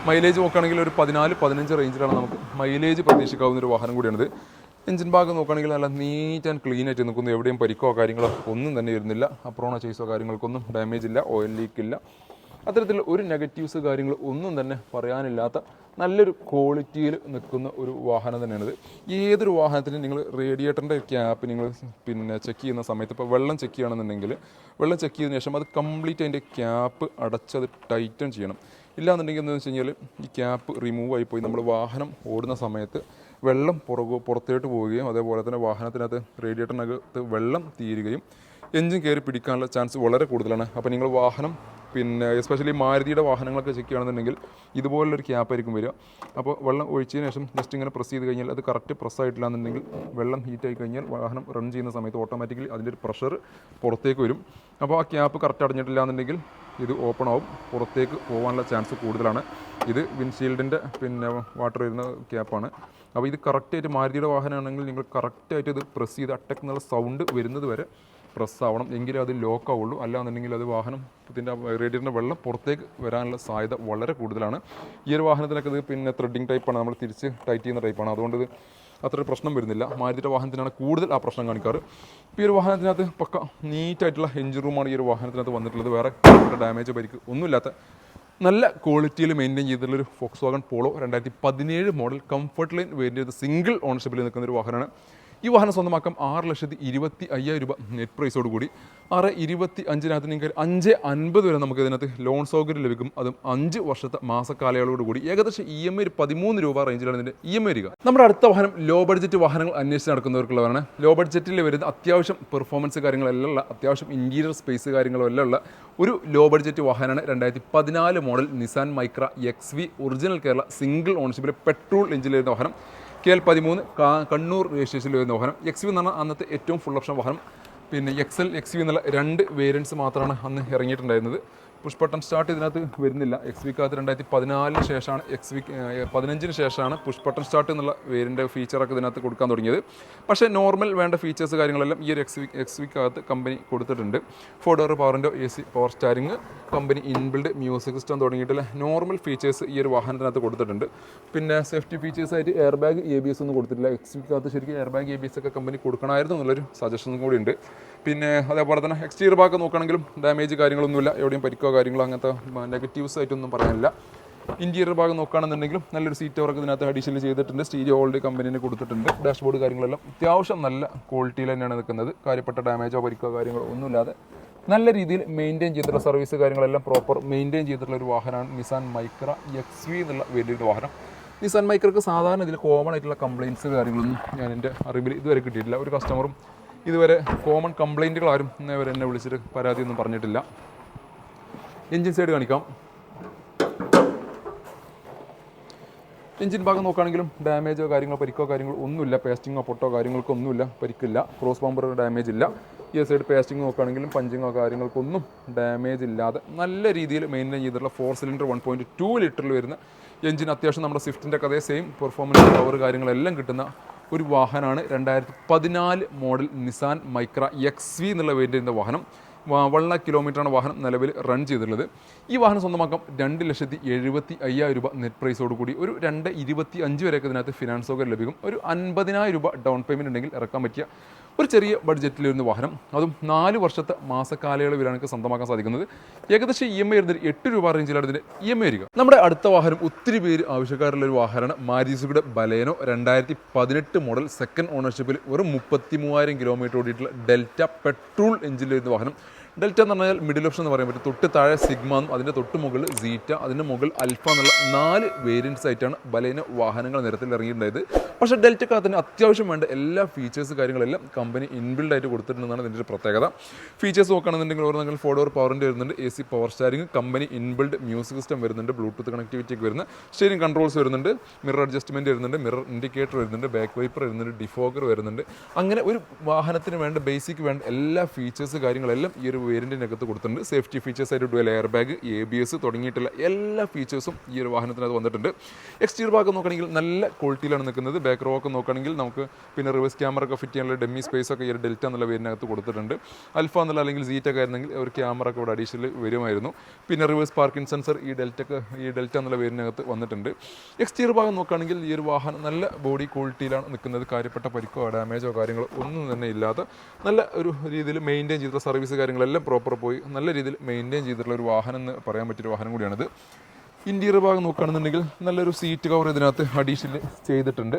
മൈലേജ് നോക്കുകയാണെങ്കിൽ ഒരു 14-15 റേഞ്ചിലാണ് നമുക്ക് മൈലേജ് പ്രതീക്ഷിക്കാവുന്ന ഒരു വാഹനം കൂടിയാണിത്. എഞ്ചിൻ ഭാഗം നോക്കുകയാണെങ്കിൽ നല്ല നീറ്റ് ആൻഡ് ക്ലീൻ ആയിട്ട് നിൽക്കുന്നു. എവിടെയും പരിക്കോ കാര്യങ്ങളോ ഒന്നും തന്നെ വരുന്നില്ല. അപ്രോണോ ചേസോ കാര്യങ്ങൾക്കൊന്നും ഡാമേജ് ഇല്ല, ഓയിൽ ലീക്ക് ഇല്ല. അത്തരത്തിൽ ഒരു നെഗറ്റീവ്സ് കാര്യങ്ങൾ ഒന്നും തന്നെ പറയാനില്ലാത്ത നല്ലൊരു ക്വാളിറ്റിയിൽ നിൽക്കുന്ന ഒരു വാഹനം തന്നെയാണിത്. ഏതൊരു വാഹനത്തിനും നിങ്ങൾ റേഡിയേറ്ററിൻ്റെ ക്യാപ്പ് നിങ്ങൾ ചെക്ക് ചെയ്യുന്ന സമയത്ത് ഇപ്പോൾ വെള്ളം ചെക്ക് ചെയ്യണമെന്നുണ്ടെങ്കിൽ വെള്ളം ചെക്ക് ചെയ്തതിന് ശേഷം അത് കംപ്ലീറ്റ് അതിൻ്റെ ക്യാപ്പ് അടച്ചത് ടൈറ്റൺ ചെയ്യണം. ഇല്ലാന്നുണ്ടെങ്കിൽ എന്താണെന്ന് വെച്ച് കഴിഞ്ഞാൽ ഈ ക്യാപ്പ് റിമൂവ് ആയിപ്പോയി നമ്മൾ വാഹനം ഓടുന്ന സമയത്ത് വെള്ളം പുറത്തേട്ട് പോവുകയും അതേപോലെ തന്നെ വാഹനത്തിനകത്ത് റേഡിയേറ്ററിനകത്ത് വെള്ളം തീരുകയും എൻജിൻ കയറി പിടിക്കാനുള്ള ചാൻസ് വളരെ കൂടുതലാണ്. അപ്പോൾ നിങ്ങൾ വാഹനം എസ്പെഷ്യലി മാരുതിയുടെ വാഹനങ്ങളൊക്കെ ചെക്ക് ചെയ്യുകയാണെന്നുണ്ടെങ്കിൽ ഇതുപോലുള്ളൊരു ക്യാപ്പായിരിക്കും വരിക. അപ്പോൾ വെള്ളം ഒഴിച്ചതിന് ശേഷം ജസ്റ്റ് ഇങ്ങനെ പ്രസ് ചെയ്ത് കഴിഞ്ഞാൽ അത് കറക്റ്റ് പ്രസ് ആയിട്ടില്ല എന്നുണ്ടെങ്കിൽ വെള്ളം ഹീറ്റായി കഴിഞ്ഞാൽ വാഹനം റൺ ചെയ്യുന്ന സമയത്ത് ഓട്ടോമാറ്റിക്കലി അതിൻ്റെ ഒരു പ്രഷർ പുറത്തേക്ക് വരും. അപ്പോൾ ആ ക്യാപ്പ് കറക്റ്റ് അടഞ്ഞിട്ടില്ല എന്നുണ്ടെങ്കിൽ ഇത് ഓപ്പൺ ആവും, പുറത്തേക്ക് പോകാനുള്ള ചാൻസ് കൂടുതലാണ്. ഇത് വിൻഷീൽഡിൻ്റെ വാട്ടർ വരുന്ന ക്യാപ്പാണ്. അപ്പോൾ ഇത് കറക്റ്റായിട്ട് മാരുതിയുടെ വാഹനമാണെങ്കിൽ നിങ്ങൾ കറക്റ്റായിട്ട് ഇത് പ്രസ് ചെയ്ത് അട്ടക്ക് എന്നുള്ള സൗണ്ട് വരുന്നത് വരെ പ്രസ് ആവണം, എങ്കിലേ അത് ലോക്ക് ആവുള്ളൂ. അല്ലാന്നുണ്ടെങ്കിൽ അത് വാഹനം ഇതിൻ്റെ റേഡിയേറ്ററിൻ്റെ വെള്ളം പുറത്തേക്ക് വരാനുള്ള സാധ്യത വളരെ കൂടുതലാണ്. ഈ ഒരു വാഹനത്തിനൊക്കെ ഇത് ത്രെഡിങ് ടൈപ്പാണ്, നമ്മൾ തിരിച്ച് ടൈറ്റ് ചെയ്യുന്ന ടൈപ്പാണ്. അതുകൊണ്ട് ഇത് അത്ര പ്രശ്നം വരുന്നില്ല. മാരുതിയുടെ വാഹനത്തിനാണ് കൂടുതൽ ആ പ്രശ്നം കാണിക്കാറ്. ഇപ്പോൾ ഈ ഒരു വാഹനത്തിനകത്ത് പക്ക നീറ്റായിട്ടുള്ള എഞ്ചിൻ റൂമാണ് ഈ ഒരു വാഹനത്തിനകത്ത് വന്നിട്ടുള്ളത്. വേറെ ഡാമേജ് പരിക്ക് ഒന്നുമില്ലാത്ത നല്ല ക്വാളിറ്റിയിൽ മെയിൻറ്റെയിൻ ചെയ്തിട്ടുള്ളൊരു Volkswagen Polo 2017 model comfort line variant single ഓണർഷിപ്പിൽ നിൽക്കുന്ന ഒരു വാഹനമാണ്. ഈ വാഹനം സ്വന്തമാക്കാം 6,25,000 രൂപ നെറ്റ് പ്രൈസോട് കൂടി. 6,25,000 നിങ്ങൾക്ക് 5,50 വരെ നമുക്ക് ഇതിനകത്ത് ലോൺ സൗകര്യം ലഭിക്കും. അതും 5 വർഷത്തെ മാസക്കാലയളവോട് കൂടി. ഏകദേശം EMI 13 രൂപ റേഞ്ചിലാണ് ഇതിൻ്റെ EMI വരിക. നമ്മുടെ അടുത്ത വാഹനം ലോ ബഡ്ജറ്റ് വാഹനങ്ങൾ അന്വേഷിച്ച് നടക്കുന്നവർക്കുള്ളവരാണ്. ലോ ബഡ്ജറ്റിൽ വരുന്ന അത്യാവശ്യം പെർഫോമൻസ് കാര്യങ്ങളെല്ലാം ഉള്ള, അത്യാവശ്യം ഇൻറ്റീരിയർ സ്പേസ് കാര്യങ്ങളും എല്ലാം ഉള്ള ഒരു ലോ ബഡ്ജറ്റ് വാഹനമാണ് 2014 model Nissan Micra XV original Kerala single ഓണർഷിപ്പിലെ പെട്രോൾ എഞ്ചിനിൽ വരുന്ന വാഹനം. KL13 കണ്ണൂർ രജിസ്ട്രേഷനിൽ വരുന്ന വാഹനം. XV എന്ന് പറഞ്ഞാൽ അന്നത്തെ ഏറ്റവും ഫുൾ ഓപ്ഷൻ വാഹനം. XL XV എന്നുള്ള 2 വേരിയൻസ് മാത്രമാണ് അന്ന് ഇറങ്ങിയിട്ടുണ്ടായിരുന്നത്. പുഷ് ബട്ടൺ സ്റ്റാർട്ട് ഇതിനകത്ത് വരുന്നില്ല. XV-ക്കകത്ത് 2014 ശേഷമാണ് XV-15 ശേഷമാണ് പുഷ് ബട്ടൺ സ്റ്റാർട്ട് എന്നുള്ള വേരിയൻ്റെ ഫീച്ചറൊക്കെ ഇതിനകത്ത് കൊടുക്കാൻ തുടങ്ങിയത്. പക്ഷേ നോർമൽ വേണ്ട ഫീച്ചേഴ്സ് കാര്യങ്ങളെല്ലാം ഈ ഒരു XV-ക്കകത്ത് കമ്പനി കൊടുത്തിട്ടുണ്ട്. 4 ഡോർ പവറിൻ്റെ AC power steering, company inbuilt music system തുടങ്ങിയിട്ടുള്ള നോർമൽ ഫീച്ചേഴ്സ് ഈ ഒരു വാഹനത്തിനകത്ത് കൊടുത്തിട്ടുണ്ട്. സേഫ്റ്റി ഫീച്ചേഴ്സായിട്ട് എയർ ബാഗ് ABS ഒന്നും കൊടുത്തിട്ടില്ല. XV-ക്കകത്ത് ശരിക്കും എയർ ബാഗ് ABS ഒക്കെ കമ്പനി കൊടുക്കണമായിരുന്നു എന്നുള്ളൊരു സജഷനും കൂടി ഉണ്ട്. അതേപോലെ തന്നെ എക്സ്റ്റീരിയർ ഭാഗം നോക്കുകയാണെങ്കിലും ഡാമേജ് കാര്യങ്ങളൊന്നുമില്ല, എവിടെയും പരിക്കോ കാര്യങ്ങളോ അങ്ങനത്തെ നെഗറ്റീവ്സ് ആയിട്ടൊന്നും പറയാനില്ല. ഇൻറ്റീരിയർ ഭാഗം നോക്കുകയാണെന്നുണ്ടെങ്കിലും നല്ലൊരു സീറ്റ് വർക്ക് ഇതിനകത്ത് അഡീഷണൽ ചെയ്തിട്ടുണ്ട്. സ്റ്റീരിയോ ഓൾഡ് കമ്പനീനെ കൊടുത്തിട്ടുണ്ട്. ഡാഷ്ബോർഡ് കാര്യങ്ങളെല്ലാം അത്യാവശ്യം നല്ല ക്വാളിറ്റിയിൽ തന്നെയാണ് നിൽക്കുന്നത്. കാര്യപ്പെട്ട ഡാമേജോ പരിക്കോ കാര്യങ്ങളോ ഒന്നുമില്ലാതെ നല്ല രീതിയിൽ മെയിൻറ്റെയിൻ ചെയ്തിട്ടുള്ള സർവീസ് കാര്യങ്ങളെല്ലാം പ്രോപ്പർ മെയിൻറ്റെയിൻ ചെയ്തിട്ടുള്ള ഒരു വാഹനമാണ് നിസാൻ മൈക്ര XV എന്നുള്ള വേരിയൻ്റ് വാഹനം. നിസാൻ മൈക്രക്ക് സാധാരണ ഇതിൽ കോമൺ ആയിട്ടുള്ള കംപ്ലയിൻറ്റ്സ് കാര്യങ്ങളൊന്നും ഞാൻ എൻ്റെ അറിവിൽ ഇതുവരെ കിട്ടിയിട്ടില്ല. ഒരു കസ്റ്റമറും ഇതുവരെ കോമൺ കംപ്ലയിൻറ്റുകൾ ആരും ഇന്നേവരെ എന്നെ വിളിച്ചിട്ട് പരാതിയൊന്നും പറഞ്ഞിട്ടില്ല. എൻജിൻ സൈഡ് കാണിക്കാം. എൻജിൻ ഭാഗം നോക്കുകയാണെങ്കിലും ഡാമേജോ കാര്യങ്ങളോ പരിക്കോ കാര്യങ്ങളോ ഒന്നുമില്ല. പേസ്റ്റിങ്ങോ പൊട്ടോ കാര്യങ്ങൾക്കൊന്നുമില്ല, പരിക്കില്ല. ക്രോസ് ബമ്പർ ഡാമേജ് ഇല്ല. ഈ സൈഡ് പേസ്റ്റിംഗ് നോക്കുകയാണെങ്കിലും പഞ്ചിങ്ങോ കാര്യങ്ങൾക്കൊന്നും ഡാമേജ് ഇല്ലാതെ നല്ല രീതിയിൽ മെയിൻറ്റെയിൻ ചെയ്തിട്ടുള്ള 4 സിലിണ്ടർ 1.2 ലിറ്ററിൽ വരുന്ന എൻജിൻ. അത്യാവശ്യം നമ്മുടെ സ്വിഫ്റ്റിൻ്റെ അതേ സെയിം പെർഫോമൻസ് പവർ കാര്യങ്ങളെല്ലാം കിട്ടുന്ന ഒരു വാഹനമാണ് 2014 മോഡൽ നിസാൻ മൈക്ര XV എന്നുള്ള വേരിയൻ്റിൻ്റെ വാഹനം. 1 കിലോമീറ്ററാണ് വാഹനം നിലവിൽ റൺ ചെയ്തിട്ടുള്ളത്. ഈ വാഹനം സ്വന്തമാക്കാം 2,75,000 രൂപ നെറ്റ് പ്രൈസോട് കൂടി. ഒരു 2,25 വരെയൊക്കെ ഇതിനകത്ത് ഫിനാൻസ് സൗകര്യം ലഭിക്കും. ഒരു 50,000 രൂപ ഡൗൺ പേയ്മെൻറ്റ് ഉണ്ടെങ്കിൽ ഇറക്കാൻ പറ്റിയ ഒരു ചെറിയ ബഡ്ജറ്റിൽ വരുന്ന വാഹനം. അതും 4 വർഷത്തെ മാസക്കാലയളവിലാണ് സ്വന്തമാക്കാൻ സാധിക്കുന്നത്. ഏകദേശം EMI വരുന്നത് 8 രൂപ റേഞ്ചിലാണ് ഇതിൻ്റെ EMI വരിക. നമ്മുടെ അടുത്ത വാഹനം ഒത്തിരി പേര് ആവശ്യക്കാരുള്ള ഒരു വാഹനമാണ് മാരുതി സുസുക്കിയുടെ ബലേനോ 2018 മോഡൽ സെക്കൻഡ് ഓണർഷിപ്പിൽ ഒരു 33,000 കിലോമീറ്റർ ഓടിയിട്ടുള്ള ഡെൽറ്റ പെട്രോൾ എഞ്ചിനിൽ വരുന്ന വാഹനം. ഡെൽറ്റ എന്ന് പറഞ്ഞാൽ മിഡിൽ ഓപ്ഷൻ എന്ന് പറയാൻ പറ്റും. തൊട്ട് താഴെ സിഗ്മ എന്നും അതിൻ്റെ തൊട്ട് മുകളിൽ സീറ്റ, അതിൻ്റെ മുകളിൽ അൽഫ എന്നുള്ള 4 വേരിയൻസ് ആയിട്ടാണ് ബലേനോ വാഹനങ്ങൾ നിരത്തിൽ ഇറങ്ങിയിട്ടുണ്ടായത്. പക്ഷേ ഡെൽറ്റക്കകത്ത് തന്നെ അത്യാവശ്യം വേണ്ട എല്ലാ ഫീച്ചേഴ്സ് കാര്യങ്ങളെല്ലാം കമ്പനി ഇൻബിൽഡ് ആയിട്ട് കൊടുത്തിട്ടുണ്ടെന്നാണ് ഇതിൻ്റെ ഒരു പ്രത്യേകത. ഫീച്ചേഴ്സ് നോക്കുകയാണെന്നുണ്ടെങ്കിൽ ഓരോന്നെങ്കിൽ 4 ഡോർ പവറിൻ്റെ വരുന്നുണ്ട്, AC power steering, company inbuilt music system വരുന്നുണ്ട്, ബ്ലൂടൂത്ത് കണക്ടിവിറ്റിക്ക് വരുന്ന സ്റ്റിയറിംഗ് കൺട്രോൾസ് വരുന്നുണ്ട്, മിറർ അഡ്ജസ്റ്റ്മെൻറ്റ് വരുന്നുണ്ട്, മിറർ ഇൻഡിക്കേറ്റർ വരുന്നുണ്ട്, ബാക്ക് വൈപ്പർ വരുന്നുണ്ട്, ഡിഫോഗർ വരുന്നുണ്ട്. അങ്ങനെ ഒരു വാഹനത്തിന് വേണ്ട ബേസിക് വേണ്ട എല്ലാ ഫീച്ചേഴ്സ് കാര്യങ്ങളെല്ലാം ഈ ഒരു വേരിയൻറ്റിനകത്ത് കൊടുത്തിട്ടുണ്ട്. സേഫ്റ്റി ഫീച്ചേഴ്സ് ആയിട്ട് ഡുവൽ എയർ ബാഗ്, ABS തുടങ്ങിയിട്ടുള്ള എല്ലാ ഫീച്ചേഴ്സും ഈ ഒരു വാഹനത്തിനകത്ത് വന്നിട്ടുണ്ട്. എക്സ്റ്റീരിയർ ഭാഗം നോക്കുകയാണെങ്കിൽ നല്ല ക്വാളിറ്റിയിലാണ് നിൽക്കുന്നത്. ബാക്ക് റോ ഒക്കെ നോക്കുകയാണെങ്കിൽ നമുക്ക് പിന്നെ റിവേഴ്സ് ക്യാമറ ഒക്കെ ഫിറ്റ് ചെയ്യാനുള്ള ഡെമ്മി സ്പേസ് ഒക്കെ ഈ ഒരു ഡെൽറ്റ എന്നുള്ള വേരിയൻറ്റിനകത്ത് കൊടുത്തിട്ടുണ്ട്. അൽഫ എന്നുള്ള അല്ലെങ്കിൽ സീറ്റ് ഒക്കെ ആയിരുന്നെങ്കിൽ ഒരു ക്യാമറ ഒക്കെ ഇവിടെ അഡീഷണൽ വരുമായിരുന്നു. പിന്നെ റിവേഴ്സ് പാർക്കിംഗ് സെൻസർ ഈ ഡെൽറ്റ എന്നുള്ള വേരിയൻറ്റിനകത്ത് വന്നിട്ടുണ്ട്. എക്സ്റ്റീരിയർ ഭാഗം നോക്കുകയാണെങ്കിൽ ഈ ഒരു വാഹനം നല്ല ബോഡി ക്വാളിറ്റിയിലാണ് നിൽക്കുന്നത്. കാര്യപ്പെട്ട പരിക്കോ ഡാമേജോ കാര്യങ്ങളോ ഒന്നും തന്നെ ഇല്ലാതെ നല്ല ഒരു രീതിയിൽ മെയിൻറ്റെയിൻ ചെയ്തിട്ടുള്ള സർവീസ് കാര്യങ്ങളെല്ലാം പ്രോപ്പർ പോയി നല്ല രീതിയിൽ മെയിൻറ്റെയിൻ ചെയ്തിട്ടുള്ള ഒരു വാഹനം എന്ന് പറയാൻ പറ്റിയൊരു വാഹനം കൂടിയാണിത്. ഇൻറ്റീരിയർ ഭാഗം നോക്കുകയാണെന്നുണ്ടെങ്കിൽ നല്ലൊരു സീറ്റ് കവർ ഇതിനകത്ത് അഡീഷണൽ ചെയ്തിട്ടുണ്ട്.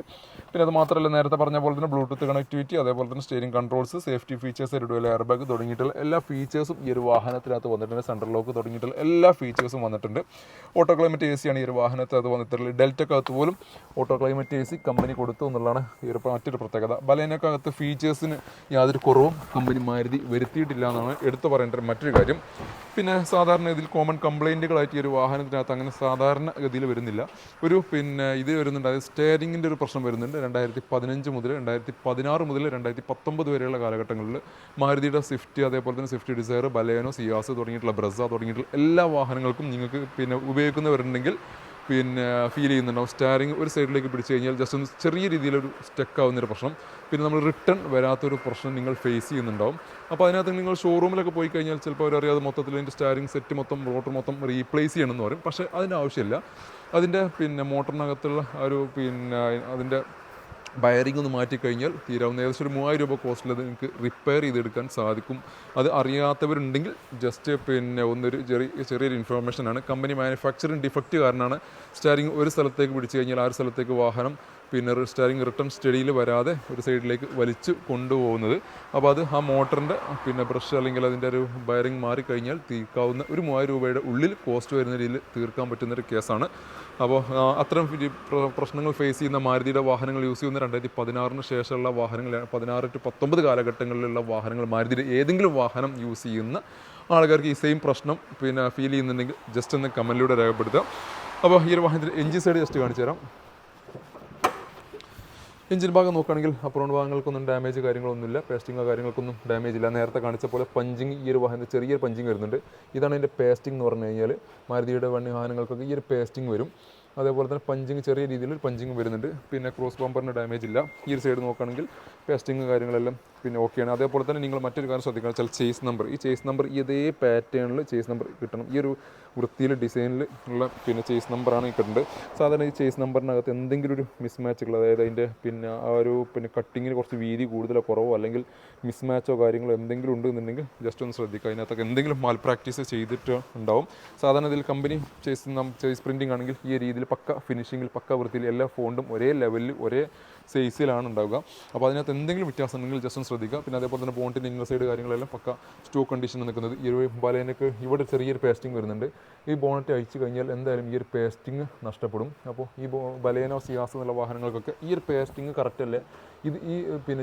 പിന്നെ അത് മാത്രമല്ല നേരത്തെ പറഞ്ഞ പോലെ തന്നെ ബ്ലൂടൂത്ത് കണക്ടിവിറ്റി, അതേപോലെ തന്നെ steering controls, safety features, dual air bag തുടങ്ങിയിട്ടുള്ള എല്ലാ ഫീച്ചേഴ്സും ഈ ഒരു വാഹനത്തിനകത്ത് വന്നിട്ടുണ്ട്. സെൻട്രൽ ലോക്ക് തുടങ്ങിയിട്ടുള്ള എല്ലാ ഫീച്ചേഴ്സും വന്നിട്ടുണ്ട്. ഓട്ടോ ക്ലൈമറ്റ് AC ആണ് ഈ ഒരു വാഹനത്തിനകത്ത് വന്നിട്ടുള്ളത്. ഡെൽറ്റക്കകത്ത് പോലും ഓട്ടോ ക്ലൈമറ്റ് AC കമ്പനി കൊടുത്തു എന്നുള്ളതാണ് ഈ ഒരു മറ്റൊരു പ്രത്യേകത. ബലേനക്കകത്ത് ഫീച്ചേഴ്സിന് യാതൊരു കുറവും കമ്പനി മാരുതി വരുത്തിയിട്ടില്ല എന്നാണ് എടുത്തു പറയേണ്ട മറ്റൊരു കാര്യം. പിന്നെ സാധാരണ ഇതിൽ കോമൺ കംപ്ലൈൻറ്റുകളായിട്ട് ഈ ഒരു വാഹനത്തിനകത്ത് അങ്ങനെ സാധാരണ ഗതിയിൽ വരുന്നില്ല. പിന്നെ ഇത് വരുന്നുണ്ട്, അതായത് സ്റ്റെയറിങ്ങിൻ്റെ ഒരു പ്രശ്നം വരുന്നുണ്ട്. 2015 മുതൽ 2016 മുതൽ 2019 വരെയുള്ള കാലഘട്ടങ്ങളിൽ മാരുതിയുടെ സ്വിഫ്റ്റ്, അതേപോലെ തന്നെ സ്വിഫ്റ്റ് ഡിസയർ, ബലേനോ, സിയാസ് തുടങ്ങിയിട്ടുള്ള ബ്രസ തുടങ്ങിയിട്ടുള്ള എല്ലാ വാഹനങ്ങൾക്കും നിങ്ങൾക്ക് പിന്നെ ഉപയോഗിക്കുന്നവരുണ്ടെങ്കിൽ ഫീൽ ചെയ്യുന്നുണ്ടാവും. സ്റ്റാരിങ് ഒരു സൈഡിലേക്ക് പിടിച്ചു കഴിഞ്ഞാൽ ജസ്റ്റ് ഒന്ന് ചെറിയ രീതിയിലൊരു സ്റ്റക്ക് ആവുന്നൊരു പ്രശ്നം, പിന്നെ നമ്മൾ റിട്ടേൺ വരാത്തൊരു പ്രശ്നം നിങ്ങൾ ഫേസ് ചെയ്യുന്നുണ്ടാവും. അപ്പോൾ അതിനകത്ത് നിങ്ങൾ ഷോറൂമിലൊക്കെ പോയി കഴിഞ്ഞാൽ ചിലപ്പോൾ അവരറിയാതെ മൊത്തത്തിൽ അതിൻ്റെ സ്റ്റാരിങ് സെറ്റ് മൊത്തം റോട്ടർ മൊത്തം റീപ്ലേസ് ചെയ്യണമെന്ന് പറയും. പക്ഷേ അതിൻ്റെ ആവശ്യമില്ല. അതിൻ്റെ മോട്ടറിനകത്തുള്ള ഒരു അതിൻ്റെ വയറിംഗ് ഒന്ന് മാറ്റിക്കഴിഞ്ഞാൽ തീരാവുന്ന ഏകദേശം ഒരു 3000 രൂപ കോസ്റ്റിൽ അത് നിങ്ങൾക്ക് റിപ്പയർ ചെയ്തെടുക്കാൻ സാധിക്കും. അത് അറിയാത്തവരുണ്ടെങ്കിൽ ജസ്റ്റ് ഒന്നൊരു ചെറിയൊരു ഇൻഫർമേഷനാണ്. കമ്പനി മാനുഫാക്ചറിങ് ഡിഫക്റ്റ് കാരണമാണ് സ്റ്റാരിങ് ഒരു സ്ഥലത്തേക്ക് പിടിച്ചു കഴിഞ്ഞാൽ ആ ഒരു സ്ഥലത്തേക്ക് വാഹനം സ്റ്റാരിങ് റിട്ടേൺ സ്റ്റഡിയിൽ വരാതെ ഒരു സൈഡിലേക്ക് വലിച്ചു കൊണ്ടുപോകുന്നത്. അപ്പോൾ അത് ആ മോട്ടറിൻ്റെ ബ്രഷ് അല്ലെങ്കിൽ അതിൻ്റെ ഒരു വയറിംഗ് മാറിക്കഴിഞ്ഞാൽ തീർക്കാവുന്ന ഒരു 3000 രൂപയുടെ ഉള്ളിൽ കോസ്റ്റ് വരുന്ന രീതിയിൽ തീർക്കാൻ പറ്റുന്നൊരു കേസാണ്. അപ്പോൾ അത്തരം പ്രശ്നങ്ങൾ ഫേസ് ചെയ്യുന്ന മാരുതിയുടെ വാഹനങ്ങൾ യൂസ് ചെയ്യുന്ന 2016 ശേഷമുള്ള വാഹനങ്ങൾ, 16 to 19 കാലഘട്ടങ്ങളിലുള്ള വാഹനങ്ങൾ, മാരുതിയുടെ ഏതെങ്കിലും വാഹനം യൂസ് ചെയ്യുന്ന ആൾക്കാർക്ക് ഈ സെയിം പ്രശ്നം ഫീൽ ചെയ്യുന്നുണ്ടെങ്കിൽ ജസ്റ്റ് ഒന്ന് കമൻറ്റിലൂടെ രേഖപ്പെടുത്തുക. അപ്പോൾ ഈ ഒരു വാഹനത്തിൻ്റെ എഞ്ചിൻ സൈഡ് ജസ്റ്റ് കാണിച്ചു തരാം. എഞ്ചിൻ ഭാഗം നോക്കുകയാണെങ്കിൽ അപ്രോൺ ഭാഗങ്ങൾക്കൊന്നും ഡാമേജ് കാര്യങ്ങളൊന്നുമില്ല, പേസ്റ്റിങ്ങോ കാര്യങ്ങൾക്കൊന്നും ഡാമേജ് ഇല്ല. നേരത്തെ കാണിച്ച പോലെ പഞ്ചിങ് ഈ ഒരു വാഹനത്തിൽ ചെറിയൊരു പഞ്ചിങ് വരുന്നുണ്ട്. ഇതാണ് ഇതിൻ്റെ പേസ്റ്റിംഗ് എന്ന് പറഞ്ഞു കഴിഞ്ഞാൽ മാരുതിയുടെ വാഹനങ്ങൾക്കൊക്കെ ഈ ഒരു പേസ്റ്റിംഗ് വരും. അതേപോലെ തന്നെ പഞ്ചിങ് ചെറിയ രീതിയിൽ പഞ്ചിങ് വരുന്നുണ്ട്. പിന്നെ ക്രോസ് ബമ്പറിന് ഡാമേജ് ഇല്ല. ഈ ഒരു സൈഡ് നോക്കുകയാണെങ്കിൽ പേസ്റ്റിങ് കാര്യങ്ങളെല്ലാം ഓക്കെയാണ്. അതേപോലെ തന്നെ നിങ്ങൾ മറ്റൊരു കാര്യം ശ്രദ്ധിക്കണം വെച്ചാൽ ചേസ് നമ്പർ, ഈ ചേസ് നമ്പർ ഇതേ പാറ്റേണിൽ ചേസ് നമ്പർ കിട്ടണം. ഈ ഒരു വൃത്തിയിൽ ഡിസൈനിൽ ഉള്ള ചേസ് നമ്പറാണ് കിട്ടുന്നത്. സാധാരണ ഈ ചേസ് നമ്പറിനകത്ത് എന്തെങ്കിലും ഒരു മിസ്മാച്ചുകൾ, അതായത് അതിൻ്റെ ആ ഒരു കട്ടിങ്ങിന് കുറച്ച് വീതി കൂടുതലോ കുറവോ അല്ലെങ്കിൽ മിസ്മാച്ചോ കാര്യങ്ങളോ എന്തെങ്കിലും ഉണ്ടെന്നുണ്ടെങ്കിൽ ജസ്റ്റ് ഒന്ന് ശ്രദ്ധിക്കുക. അതിനകത്തൊക്കെ എന്തെങ്കിലും മാൽ പ്രാക്ടീസ് ചെയ്തിട്ട് ഉണ്ടാവും. സാധാരണ ഇതിൽ കമ്പനി ചേസ് പ്രിൻറ്റിംഗ് ആണെങ്കിൽ ഈ രീതിയിൽ പക്ക ഫിനിഷിങ്ങിൽ പക്ക വൃത്തിയിൽ എല്ലാ ഫോണ്ടും ഒരേ ലെവലിൽ ഒരേ സൈസിലാണ് ഉണ്ടാവുക. അപ്പോൾ അതിനകത്ത് എന്തെങ്കിലും വ്യത്യാസം ഉണ്ടെങ്കിൽ ജസ്റ്റ് ഒന്ന് ശ്രദ്ധിക്കുക. പിന്നെ അതേപോലെ തന്നെ ബോണ്ടിൻ്റെ ഇന്നർ സൈഡ് കാര്യങ്ങളെല്ലാം പക്ക സ്റ്റോക്ക് കണ്ടീഷൻ നിൽക്കുന്നത്. ഈ ഒരു ബലേനക്ക് ഇവിടെ ചെറിയൊരു പേസ്റ്റിംഗ് വരുന്നുണ്ട്. ഈ ബോണറ്റ് അയച്ചു കഴിഞ്ഞാൽ എന്തായാലും ഈ ഒരു പേസ്റ്റിംഗ് നഷ്ടപ്പെടും. അപ്പോൾ ഈ ബലേനോ സിയാസ് എന്നുള്ള വാഹനങ്ങൾക്കൊക്കെ ഈ ഒരു പേസ്റ്റിംഗ് കറക്റ്റ് അല്ലേ, ഇത് ഈ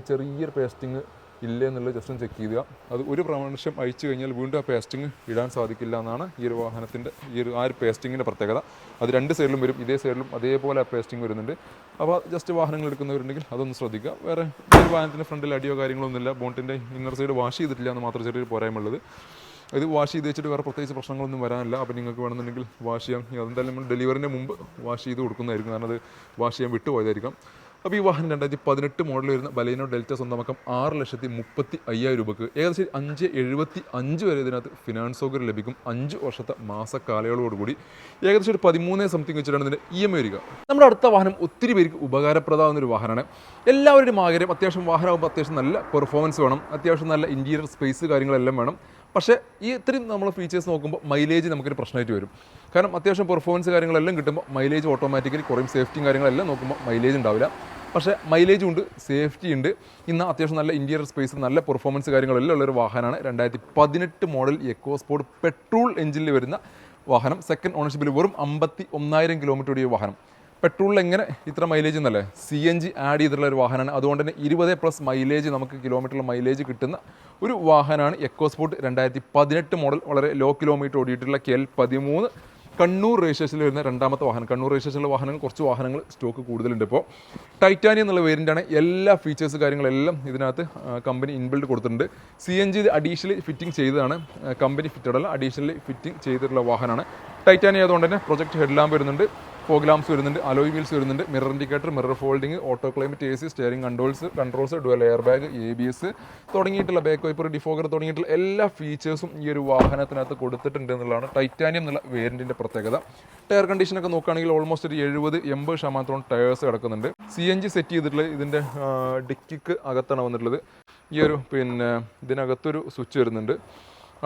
ചെറിയൊരു പേസ്റ്റിംഗ് ഇല്ലേ എന്നുള്ളത് ജസ്റ്റ് ഒന്ന് ചെക്ക് ചെയ്യുക. അത് ഒരു പ്രാവശ്യം അയച്ചു കഴിഞ്ഞാൽ വീണ്ടും ആ പേസ്റ്റിംഗ് ഇടാൻ സാധിക്കില്ല എന്നാണ് ഈ ഒരു വാഹനത്തിൻ്റെ ആ ഒരു പേസ്റ്റിങ്ങിൻ്റെ പ്രത്യേകത. അത് രണ്ട് സൈഡിലും വരും, ഇതേ സൈഡിലും അതേപോലെ ആ പേസ്റ്റിംഗ് വരുന്നുണ്ട്. അപ്പോൾ ജസ്റ്റ് വാഹനങ്ങൾ എടുക്കുന്നവരുണ്ടെങ്കിൽ അതൊന്ന് ശ്രദ്ധിക്കുക. വേറെ ഈ ഒരു വാഹനത്തിൻ്റെ ഫ്രണ്ടിൽ അടിയോ കാര്യങ്ങളൊന്നുമില്ല. ബോണ്ടിൻ്റെ ഇന്നർ സൈഡ് വാഷ് ചെയ്തിട്ടില്ല എന്ന് മാത്രം ചെറിയൊരു പോരായ്മയുള്ളത്. ഇത് വാഷ് ചെയ്ത് വെച്ചിട്ട് വേറെ പ്രത്യേകിച്ച് പ്രശ്നങ്ങളൊന്നും വരാനില്ല. അപ്പോൾ നിങ്ങൾക്ക് വേണമെന്നുണ്ടെങ്കിൽ വാഷ് ചെയ്യാം. അതെന്തായാലും നമ്മൾ ഡെലിവറിൻ്റെ മുമ്പ് വാഷ് ചെയ്ത് കൊടുക്കുന്നതായിരിക്കും, കാരണം അത് വാഷ് ചെയ്യാൻ വിട്ടുപോയതായിരിക്കാം. അപ്പോൾ ഈ വാഹനം 2018 മോഡൽ വരുന്ന ബലേനോ ഡെൽറ്റ സ്വന്തമാക്കാം 6,35,000 രൂപയ്ക്ക്. ഏകദേശം 5,75 വരെ ഇതിനകത്ത് ഫിനാൻസ് സൗകര്യം ലഭിക്കും. 5 വർഷത്തെ മാസക്കാലയളവോടുകൂടി ഏകദേശം ഒരു 13 സംതിങ് വെച്ചിട്ടാണ് ഇതിൻ്റെ EMI വരിക. നമ്മുടെ അടുത്ത വാഹനം ഒത്തിരി പേർക്ക് ഉപകാരപ്രദമാകുന്നൊരു വാഹനമാണ്. എല്ലാവരുടെയും ആഗ്രഹം അത്യാവശ്യം വാഹനമാകുമ്പോൾ അത്യാവശ്യം നല്ല പെർഫോമൻസ് വേണം, അത്യാവശ്യം നല്ല ഇൻറ്റീരിയർ സ്പേസ് കാര്യങ്ങളെല്ലാം വേണം. പക്ഷേ ഈ ഇത്രയും നമ്മൾ ഫീച്ചേഴ്സ് നോക്കുമ്പോൾ മൈലേജ് നമുക്കൊരു പ്രശ്നമായിട്ട് വരും. കാരണം അത്യാവശ്യം പെർഫോമൻസ് കാര്യങ്ങളെല്ലാം കിട്ടുമ്പോൾ മൈലേജ് ഓട്ടോമാറ്റിക്കലി കുറയും. സേഫ്റ്റിയും കാര്യങ്ങളെല്ലാം നോക്കുമ്പോൾ മൈലേജ് ഉണ്ടാവില്ല. പക്ഷേ മൈലേജും ഉണ്ട്, സേഫ്റ്റി ഉണ്ട്. ഇന്ന് അത്യാവശ്യം നല്ല ഇൻറ്റീരിയർ സ്പേസ്, നല്ല പെർഫോമൻസ് കാര്യങ്ങളെല്ലാം ഉള്ളൊരു വാഹനമാണ്. 2018 മോഡൽ എക്കോസ്പോർട്ട് പെട്രോൾ എഞ്ചിനിൽ വരുന്ന വാഹനം. സെക്കൻഡ് ഓണർഷിപ്പിൽ വെറും 51,000 കിലോമീറ്റർ ഓടിയ വാഹനം. പെട്രോളിൽ എങ്ങനെ ഇത്ര മൈലേജ് എന്നല്ലേ, CNG ആഡ് ചെയ്തിട്ടുള്ള ഒരു വാഹനമാണ്. അതുകൊണ്ട് തന്നെ 20+ മൈലേജ് നമുക്ക് കിലോമീറ്ററിൽ മൈലേജ് കിട്ടുന്ന ഒരു വാഹനമാണ് എക്കോസ്പോർട്ട് 2018 മോഡൽ. വളരെ ലോ കിലോമീറ്റർ ഓടിയിട്ടുള്ള KL13 കണ്ണൂർ രജിസ്ട്രേഷനിൽ വരുന്ന രണ്ടാമത്തെ വാഹനം. കണ്ണൂർ രജിസ്ട്രേഷനിലെ വാഹനങ്ങൾ കുറച്ച് വാഹനങ്ങൾ സ്റ്റോക്ക് കൂടുതലുണ്ട്. ഇപ്പോൾ ടൈറ്റാനിയം എന്നുള്ള വേരിയൻ്റാണ്. എല്ലാ ഫീച്ചേഴ്സ് കാര്യങ്ങളെല്ലാം ഇതിനകത്ത് കമ്പനി ഇൻബിൽഡ് കൊടുത്തിട്ടുണ്ട്. CNG ഇത് അഡീഷണലി ഫിറ്റിംഗ് ചെയ്തതാണ്, കമ്പനി ഫിറ്റഡ് അല്ല, അഡീഷണലി ഫിറ്റിംഗ് ചെയ്തിട്ടുള്ള വാഹനമാണ്. ടൈറ്റാനിയം ആയതുകൊണ്ട് തന്നെ പ്രൊജക്ട് ഹെഡ് ലാമ്പ് വരുന്നുണ്ട്, ഫോഗ് ലാംപ്സ് വരുന്നുണ്ട്, അലോയ് വീൽസ് വരുന്നുണ്ട്, mirror indicator, mirror folding, auto climate AC, steering controls, dual air bag, ABS തുടങ്ങിയിട്ടുള്ള ബാക്ക് വൈപ്പർ, ഡിഫോഗർ തുടങ്ങിയിട്ടുള്ള എല്ലാ ഫീച്ചേഴ്സും ഈ ഒരു വാഹനത്തിനകത്ത് കൊടുത്തിട്ടുണ്ട് എന്നുള്ളതാണ് ടൈറ്റാനിയം എന്നുള്ള വേരിയൻറ്റിൻ്റെ പ്രത്യേകത. ടയർ കണ്ടീഷനൊക്കെ നോക്കുകയാണെങ്കിൽ ഓൾമോസ്റ്റ് ഒരു 70-80% ടയേഴ്സ് കിടക്കുന്നുണ്ട്. CNG സെറ്റ് ചെയ്തിട്ടുള്ളത് ഇതിൻ്റെ ഡിക്കിക്ക് അകത്താണ് വന്നിട്ടുള്ളത്. ഈ ഒരു ഇതിനകത്തൊരു സ്വിച്ച് വരുന്നുണ്ട്,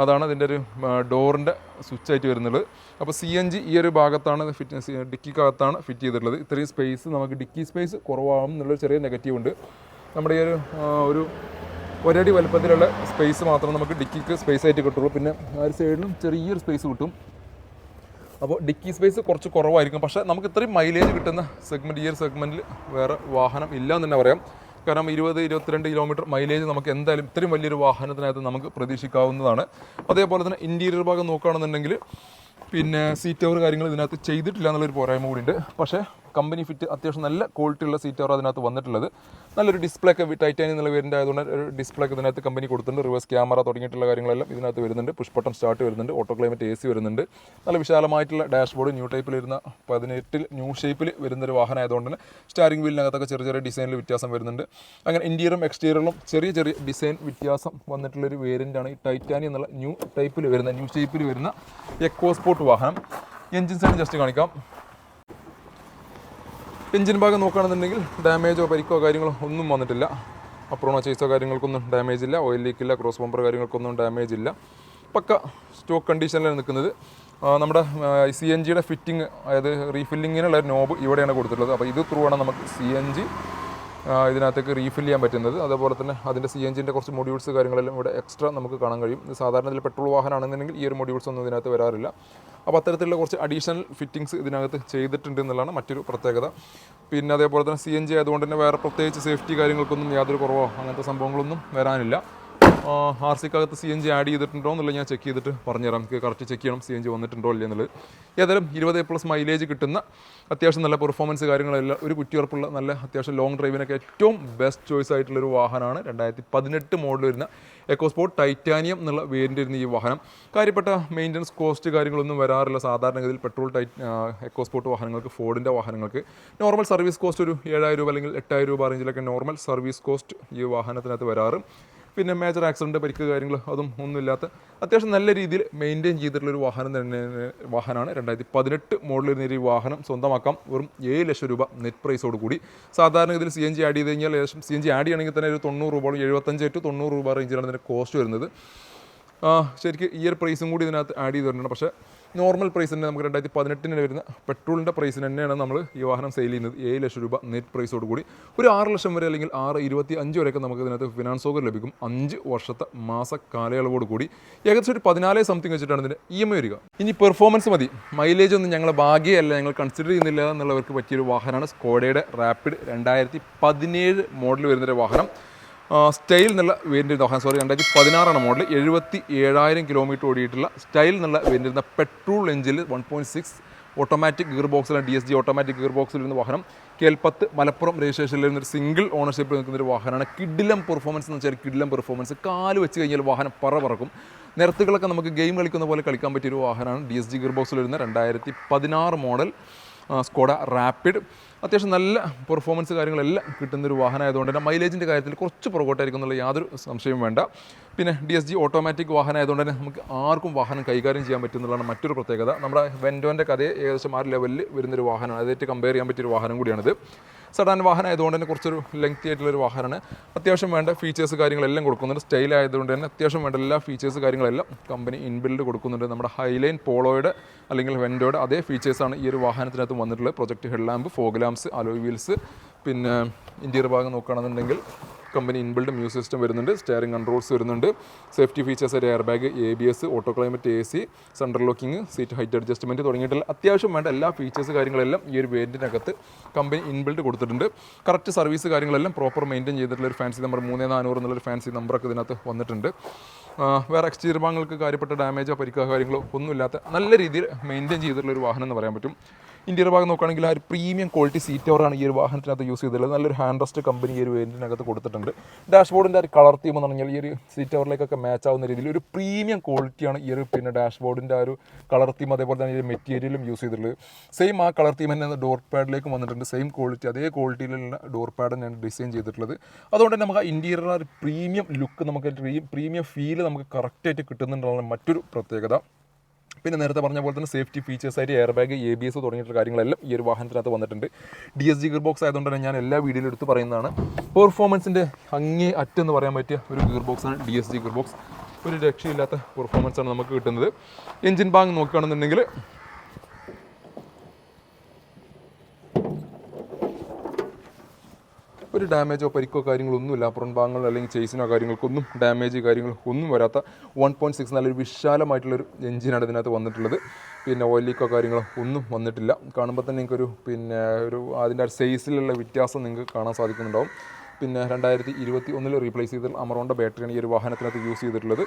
അതാണ് ഇതിൻ്റെ ഒരു ഡോറിൻ്റെ സ്വിച്ചായിട്ട് വരുന്നത്. അപ്പോൾ CNG ഈ ഒരു ഭാഗത്താണ് ഡിക്കിക്കകത്താണ് ഫിറ്റ് ചെയ്തിട്ടുള്ളത്. ഇത്രയും സ്പേസ് നമുക്ക് ഡിക്കി സ്പേസ് കുറവാകും എന്നുള്ളൊരു ചെറിയ നെഗറ്റീവ് ഉണ്ട്. നമ്മുടെ ഈ ഒരു ഒരടി വലുപ്പത്തിലുള്ള സ്പേസ് മാത്രം നമുക്ക് ഡിക്കിക്ക് സ്പേസ് ആയിട്ട് കിട്ടുള്ളൂ. പിന്നെ ആ ഒരു സൈഡിലും ചെറിയൊരു സ്പേസ് കിട്ടും. അപ്പോൾ ഡിക്കി സ്പേസ് കുറച്ച് കുറവായിരിക്കും. പക്ഷേ നമുക്ക് ഇത്രയും മൈലേജ് കിട്ടുന്ന സെഗ്മെൻറ്റ് ഈ ഒരു സെഗ്മെൻറ്റിൽ വേറെ വാഹനം ഇല്ല എന്ന് തന്നെ പറയാം. കാരണം 20-22 കിലോമീറ്റർ മൈലേജ് നമുക്ക് എന്തായാലും ഇത്രയും വലിയൊരു വാഹനത്തിനകത്ത് നമുക്ക് പ്രതീക്ഷിക്കാവുന്നതാണ്. അതേപോലെ തന്നെ ഇൻറ്റീരിയർ ഭാഗം നോക്കുകയാണെന്നുണ്ടെങ്കിൽ പിന്നെ സീറ്റ് കവർ കാര്യങ്ങൾ ഇതിനകത്ത് ചെയ്തിട്ടില്ല എന്നുള്ളൊരു പോരായ്മ കൂടിയുണ്ട്. പക്ഷേ കമ്പനി ഫിറ്റ് അത്യാവശ്യം നല്ല ക്വാളിറ്റി ഉള്ള സീറ്റ് കവർ അതിനകത്ത് വന്നിട്ടുള്ളത്. നല്ലൊരു ഡിസ്പ്ലേ ഒക്കെ ടൈറ്റാനിയം എന്നുള്ള വേരിയൻ്റ് ആയതുകൊണ്ട് ഒരു ഡിസ്പ്ലേ ഒക്കെ ഇതിനകത്ത് കമ്പനി കൊടുത്തിട്ടുണ്ട്. റിവേഴ്സ് ക്യാമറ തുടങ്ങിയിട്ടുള്ള കാര്യങ്ങളെല്ലാം ഇതിനകത്ത് വരുന്നുണ്ട്. പുഷ് ബട്ടൺ സ്റ്റാർട്ട് വരുന്നുണ്ട്, ഓട്ടോ ക്ലൈമറ്റ് AC വരുന്നുണ്ട്. നല്ല വിശാലമായിട്ടുള്ള ഡാഷ്ബോർഡ് ന്യൂ ടൈപ്പിൽ വരുന്ന 18 ന്യൂ ഷേപ്പിൽ വരുന്നൊരു വാഹനം ആയതുകൊണ്ട് തന്നെ സ്റ്റാരിംഗ് വീലിനകത്തൊക്കെ ചെറിയ ഡിസൈനിൽ വ്യത്യാസം വരുന്നുണ്ട്. അങ്ങനെ ഇൻറ്റീരിയറും എക്സ്റ്റീരിയറിലും ചെറിയ ഡിസൈൻ വ്യത്യാസം വന്നിട്ടുള്ളൊരു വേരിയൻ്റാണ് ഈ ടൈറ്റാനിയം എന്നുള്ള ന്യൂ ടൈപ്പിൽ വരുന്ന ന്യൂ ഷേപ്പിൽ വരുന്ന എക്കോസ്പോർട്ട് വാഹനം. എൻജിൻ സൈഡ് ജസ്റ്റ് കാണിക്കാം. എഞ്ചിൻ ഭാഗം നോക്കുകയാണെന്നുണ്ടെങ്കിൽ ഡാമേജോ പരിക്കോ കാര്യങ്ങളോ ഒന്നും വന്നിട്ടില്ല. അപ്രോണോ ചേസോ കാര്യങ്ങൾക്കൊന്നും ഡാമേജ് ഇല്ല, ഓയിൽ ലീക്കില്ല, ക്രോസ് ബമ്പർ കാര്യങ്ങൾക്കൊന്നും ഡാമേജ് ഇല്ല. പക്ക സ്റ്റോക്ക് കണ്ടീഷനിലാണ് നിൽക്കുന്നത്. നമ്മുടെ CNGയുടെ ഫിറ്റിംഗ്, അതായത് റീഫില്ലിങ്ങിനുള്ള ഒരു നോബ് ഇവിടെയാണ് കൊടുത്തിട്ടുള്ളത്. അപ്പോൾ ഇത് ത്രൂ ആണ് നമുക്ക് CNG ഇതിനകത്തേക്ക് റീഫിൽ ചെയ്യാൻ പറ്റുന്നത്. അതേപോലെ തന്നെ അതിൻ്റെ CNGൻ്റെ കുറച്ച് മൊഡ്യൂൾസ് കാര്യങ്ങളെല്ലാം ഇവിടെ എക്സ്ട്രാ നമുക്ക് കാണാൻ കഴിയും. സാധാരണ ഇതിൽ പെട്രോൾ വാഹനമാണെന്നുണ്ടെങ്കിൽ ഈ ഒരു മൊഡ്യൂൾസ് ഒന്നും ഇതിനകത്ത് വരാറില്ല. അപ്പോൾ അത്തരത്തിലുള്ള കുറച്ച് അഡീഷണൽ ഫിറ്റിങ്സ് ഇതിനകത്ത് ചെയ്തിട്ടുണ്ട് എന്നുള്ളതാണ് മറ്റൊരു പ്രത്യേകത. പിന്നെ അതേപോലെ തന്നെ CNG ആയതുകൊണ്ട് തന്നെ വേറെ പ്രത്യേകിച്ച് സേഫ്റ്റി കാര്യങ്ങൾക്കൊന്നും യാതൊരു കുറവോ അങ്ങനത്തെ സംഭവങ്ങളൊന്നും വരാനില്ല. RCക്കകത്ത് CNG ആഡ് ചെയ്തിട്ടുണ്ടോ എന്നുള്ളത് ഞാൻ ചെക്ക് ചെയ്തിട്ട് പറഞ്ഞുതരാം. നമുക്ക് കറക്റ്റ് ചെക്ക് ചെയ്യണം CNG വന്നിട്ടുണ്ടോ ഇല്ല എന്നുള്ളത്. ഏതായാലും 20+ മൈലേജ് കിട്ടുന്ന അത്യാവശ്യം നല്ല പെർഫോമൻസ് കാര്യങ്ങളെല്ലാം ഒരു കുറ്റിയുറപ്പുള്ള നല്ല അത്യാവശ്യം ലോങ് ഡ്രൈവിനൊക്കെ ഏറ്റവും ബെസ്റ്റ് ചോയ്സ് ആയിട്ടുള്ളൊരു വാഹനമാണ് 2018 മോഡൽ വരുന്ന എക്കോസ്പോർട്ട് ടൈറ്റാനിയം എന്നുള്ള വേരിയൻ്റ് വരുന്ന ഈ വാഹനം. കാര്യപ്പെട്ട മെയിൻ്റനൻസ് കോസ്റ്റ് കാര്യങ്ങളൊന്നും വരാറില്ല. സാധാരണഗതിയിൽ പെട്രോൾ എക്കോസ്പോർട്ട് വാഹനങ്ങൾക്ക്, ഫോർഡിൻ്റെ വാഹനങ്ങൾക്ക് നോർമൽ സർവീസ് കോസ്റ്റ് ഒരു 7000 രൂപ അല്ലെങ്കിൽ 8000 രൂപ റേഞ്ചിലൊക്കെ നോർമൽ സർവീസ് കോസ്റ്റ് ഈ വാഹനത്തിനകത്ത് വരാറ്. പിന്നെ മേജർ ആക്സിഡൻറ്റ് പരിക്ക് കാര്യങ്ങൾ അതും ഒന്നുമില്ലാത്ത അത്യാവശ്യം നല്ല രീതിയിൽ മെയിൻറ്റെയിൻ ചെയ്തിട്ടുള്ളൊരു വാഹനമാണ് 2018 മോഡൽ വരുന്ന ഈ വാഹനം. സ്വന്തമാക്കാം വെറും 7 ലക്ഷം രൂപ നെറ്റ് പ്രൈസോട് കൂടി. സാധാരണ ഇതിൽ CNG ആഡ് ചെയ്ത് കഴിഞ്ഞാൽ ഏകദേശം CNG ആഡ് ചെയ്യണമെങ്കിൽ തന്നെ ഒരു 90 രൂപ, 75-90 രൂപ റേഞ്ചിലാണ് ഇതിൻ്റെ കോസ്റ്റ് വരുന്നത്. ശരിക്കും ഈ ഒരു പ്രൈസും കൂടി ഇതിനകത്ത് ആഡ് ചെയ്ത് വരുന്നുണ്ട്. പക്ഷേ നോർമൽ പ്രൈസ് തന്നെ നമുക്ക് 2018 വരുന്ന പെട്രോളിൻ്റെ പ്രൈസിന് തന്നെയാണ് നമ്മൾ ഈ വാഹനം സെയിൽ ചെയ്യുന്നത്. 7 ലക്ഷം രൂപ നെറ്റ് പ്രൈസോട് കൂടി. ഒരു 6 ലക്ഷം വരെ അല്ലെങ്കിൽ 6.25 വരെയൊക്കെ നമുക്ക് ഇതിനകത്ത് ഫിനാൻസ് സൗകര്യം ലഭിക്കും. 5 വർഷത്തെ മാസ കാലയളവോട് കൂടി ഏകദേശം ഒരു 14 സംതിങ് വെച്ചിട്ടാണ് ഇതിൻ്റെ EMI വരിക. ഇനി പെർഫോമൻസ് മതി, മൈലേജ് ഒന്നും ഞങ്ങൾ ഭാഗ്യമല്ല, ഞങ്ങൾ കൺസിഡർ ചെയ്യുന്നില്ല എന്നുള്ളവർക്ക് പറ്റിയൊരു വാഹനമാണ് സ്കോഡയുടെ റാപ്പിഡ് 2017 മോഡൽ വരുന്നൊരു വാഹനം. സ്റ്റൈൽ എന്നുള്ള വേരിയൻ്റ് വാഹനം, 2016 മോഡൽ, 77,000 കിലോമീറ്റർ ഓടിയിട്ടുള്ള സ്റ്റൈൽ എന്നുള്ള വേരിയൻ്റ് വരുന്ന പെട്രോൾ എഞ്ചിനിൽ 1.6 ഓട്ടോമാറ്റിക് ഗിയർ ബോക്സിലാണ്, DSG ഓട്ടോമാറ്റിക് ഗിയർ ബോക്സിൽ വരുന്ന വാഹനം. KL10 മലപ്പുറം രജിസ്ട്രേഷനിൽ വരുന്നൊരു സിംഗിൾ ഓണർഷിപ്പിൽ നിൽക്കുന്നൊരു വാഹനമാണ്. കിഡിലം പെർഫോമൻസ് എന്ന് വെച്ചാൽ കിഡിലം പെർഫോമൻസ്. കാല് വെച്ച് കഴിഞ്ഞാൽ വാഹനം പറക്കും. നിരത്തുകളൊക്കെ നമുക്ക് ഗെയിം കളിക്കുന്ന പോലെ കളിക്കാൻ പറ്റിയൊരു വാഹനമാണ്. DSG ഗിയർ ബോക്സിൽ വരുന്ന 2016 മോഡൽ സ്കോഡ റാപ്പിഡ്. അത്യാവശ്യം നല്ല പെർഫോമൻസ് കാര്യങ്ങളെല്ലാം കിട്ടുന്നൊരു വാഹനമായതുകൊണ്ട് തന്നെ മൈലേജിൻ്റെ കാര്യത്തിൽ കുറച്ച് പുറകോട്ടായിരിക്കും എന്നുള്ള യാതൊരു സംശയവും വേണ്ട. പിന്നെ DSG ഓട്ടോമാറ്റിക് വാഹനമായതുകൊണ്ട് തന്നെ നമുക്ക് ആർക്കും വാഹനം കൈകാര്യം ചെയ്യാൻ പറ്റുന്നതാണ് മറ്റൊരു പ്രത്യേകത. നമ്മുടെ വെൻഡോൻ്റെ കഥയെ ഏകദേശം ആ ലെവലിൽ വരുന്നൊരു വാഹനമാണ്. അതായിട്ട് കമ്പയർ ചെയ്യാൻ പറ്റിയൊരു വാഹനം കൂടിയാണിത്. സഡാൻ വാഹനം ആയതുകൊണ്ട് തന്നെ കുറച്ചൊരു ലെങ്തി ആയിട്ടുള്ളൊരു വാഹനമാണ്. അത്യാവശ്യം വേണ്ട ഫീച്ചേഴ്സ് കാര്യങ്ങളെല്ലാം കൊടുക്കുന്നുണ്ട്. സ്റ്റൈൽ ആയതുകൊണ്ട് തന്നെ അത്യാവശ്യം വേണ്ട എല്ലാ ഫീച്ചേഴ്സ് കാര്യങ്ങളെല്ലാം കമ്പനി ഇൻബിൽഡ് കൊടുക്കുന്നുണ്ട്. നമ്മുടെ ഹൈലൈൻ പോളോയുടെ അല്ലെങ്കിൽ വെൻഡോയുടെ അതേ ഫീച്ചേഴ്സാണ് ഈ ഒരു വാഹനത്തിനകത്ത് വന്നിട്ടുള്ളത്. Project head lamp, fog lamps, alloy wheels. പിന്നെ ഇൻറ്റീരിയർ ഭാഗം നോക്കുകയാണെന്നുണ്ടെങ്കിൽ കമ്പനി ഇൻബിൽഡ് മ്യൂസിക് സിസ്റ്റം വരുന്നുണ്ട്, സ്റ്റിയറിംഗ് കൺട്രോൾസ് വരുന്നുണ്ട്, സേഫ്റ്റി ഫീച്ചേഴ്സ് ഒരു air bag, ABS, auto climate AC, central locking, seat height adjustment തുടങ്ങിയിട്ടുള്ള അത്യാവശ്യം വേണ്ട എല്ലാ ഫീച്ചേഴ്സ് കാര്യങ്ങളെല്ലാം ഈ ഒരു വേരിയൻറ്റിനകത്ത് കമ്പനി ഇൻബിൽഡ് കൊടുത്തിട്ടുണ്ട്. കറക്റ്റ് സർവീസ് കാര്യങ്ങളെല്ലാം പ്രോപ്പർ മെയിൻറ്റെയിൻ ചെയ്തിട്ടുള്ള ഒരു ഫാൻസി നമ്പർ 3400 എന്നുള്ളൊരു ഫാൻസി നമ്പറൊക്കെ ഇതിനകത്ത് വന്നിട്ടുണ്ട്. വേറെ എക്സ്റ്റീരിയർ ഭാഗങ്ങൾക്ക് കാര്യപ്പെട്ട ഡാമേജോ പരിക്കോ കാര്യങ്ങളോ ഒന്നുമില്ലാത്ത നല്ല രീതിയിൽ മെയിൻറ്റെയിൻ ചെയ്തിട്ടുള്ള ഒരു വാഹനം എന്ന് പറയാൻ പറ്റും. ഇന്റീരിയർ ഭാഗം നോക്കുകയാണെങ്കിൽ ആ ഒരു പ്രീമിയം ക്വാളിറ്റി സീറ്റ് കവറാണ് ഈ ഒരു വാഹനത്തിനകത്ത് യൂസ് ചെയ്തിട്ടുള്ളത്. നല്ലൊരു ഹാൻഡ് റെസ്റ്റ് കമ്പനി ഈ ഒരു വേരിയൻറ്റിനകത്ത് കൊടുത്തിട്ടുണ്ട്. ഡാഷ്ബോർഡിൻ്റെ ഒരു കളർ തീം എന്ന് പറഞ്ഞാൽ ഈ ഒരു സീറ്റ് കവറിലേക്കൊക്കെ മാച്ച് ആവുന്ന രീതിയിൽ ഒരു പ്രീമിയം ക്വാളിറ്റിയാണ് ഈ ഒരു പിന്നെ ഡാഷ്ബോർഡിൻ്റെ ആ ഒരു കളർ തീം, അതേപോലെ തന്നെ ഈ മെറ്റീരിയലും യൂസ് ചെയ്തിട്ടുള്ളത്. സെയിം ആ കളർ തീം തന്നെ ഡോർ പാഡിലേക്ക് വന്നിട്ടുണ്ട്. സെയിം ക്വാളിറ്റി, അതേ ക്വാളിറ്റിയിലുള്ള ഡോർ പാഡ് തന്നെയാണ് ഡിസൈൻ ചെയ്തിട്ടുള്ളത്. അതുകൊണ്ട് തന്നെ നമുക്ക് ആ ഇന്റീരിയർ ഒരു പ്രീമിയം ലുക്ക്, നമുക്ക് പ്രീമിയം ഫീൽ നമുക്ക് കറക്റ്റായിട്ട് കിട്ടുന്നുണ്ടെന്നുള്ള മറ്റൊരു പ്രത്യേകത. പിന്നെ നേരത്തെ പറഞ്ഞ പോലെ തന്നെ സേഫ്റ്റി ഫീച്ചേഴ്സായിട്ട് എയർ ബാഗ്, ABS തുടങ്ങിയിട്ടുള്ള കാര്യങ്ങളെല്ലാം ഈ ഒരു വാഹനത്തിനകത്ത് വന്നിട്ടുണ്ട്. DSG ഗിയർ ബോക്സ് ആയതുകൊണ്ട് തന്നെ ഞാൻ എല്ലാ വീഡിയോയിലും എടുത്ത് പറയുന്നതാണ്. പെർഫോമൻസിൻ്റെ അങ്ങേ അറ്റെന്ന് പറയാൻ പറ്റിയ ഒരു ഗിയർ ബോക്സാണ് DSG ഗിയർ ബോക്സ്. ഒരു രക്ഷയില്ലാത്ത പെർഫോമൻസാണ് നമുക്ക് കിട്ടുന്നത്. എൻജിൻ ഭാഗം നോക്കുകയാണെന്നുണ്ടെങ്കിൽ ഒരു ഡാമേജോ പരിക്കോ കാര്യങ്ങളൊന്നുമില്ല. അപ്പുറം ഭാഗങ്ങൾ അല്ലെങ്കിൽ ചേസിനോ കാര്യങ്ങൾക്കൊന്നും ഡാമേജ് കാര്യങ്ങളൊന്നും വരാത്ത 1.6 നല്ലൊരു വിശാലമായിട്ടുള്ളൊരു എഞ്ചിനാണ് ഇതിനകത്ത് വന്നിട്ടുള്ളത്. പിന്നെ ഓയിൽ ലീക്കോ കാര്യങ്ങളോ ഒന്നും വന്നിട്ടില്ല. കാണുമ്പോൾ തന്നെ നിങ്ങൾക്കൊരു പിന്നെ അതിൻ്റെ ആ സൈസിലുള്ള വ്യത്യാസം നിങ്ങൾക്ക് കാണാൻ സാധിക്കുന്നുണ്ടാവും. പിന്നെ 2021 റീപ്ലേസ് ചെയ്ത അമറോണ്ട ബാറ്ററിയാണ് ഈ ഒരു വാഹനത്തിനകത്ത് യൂസ് ചെയ്തിട്ടുള്ളത്.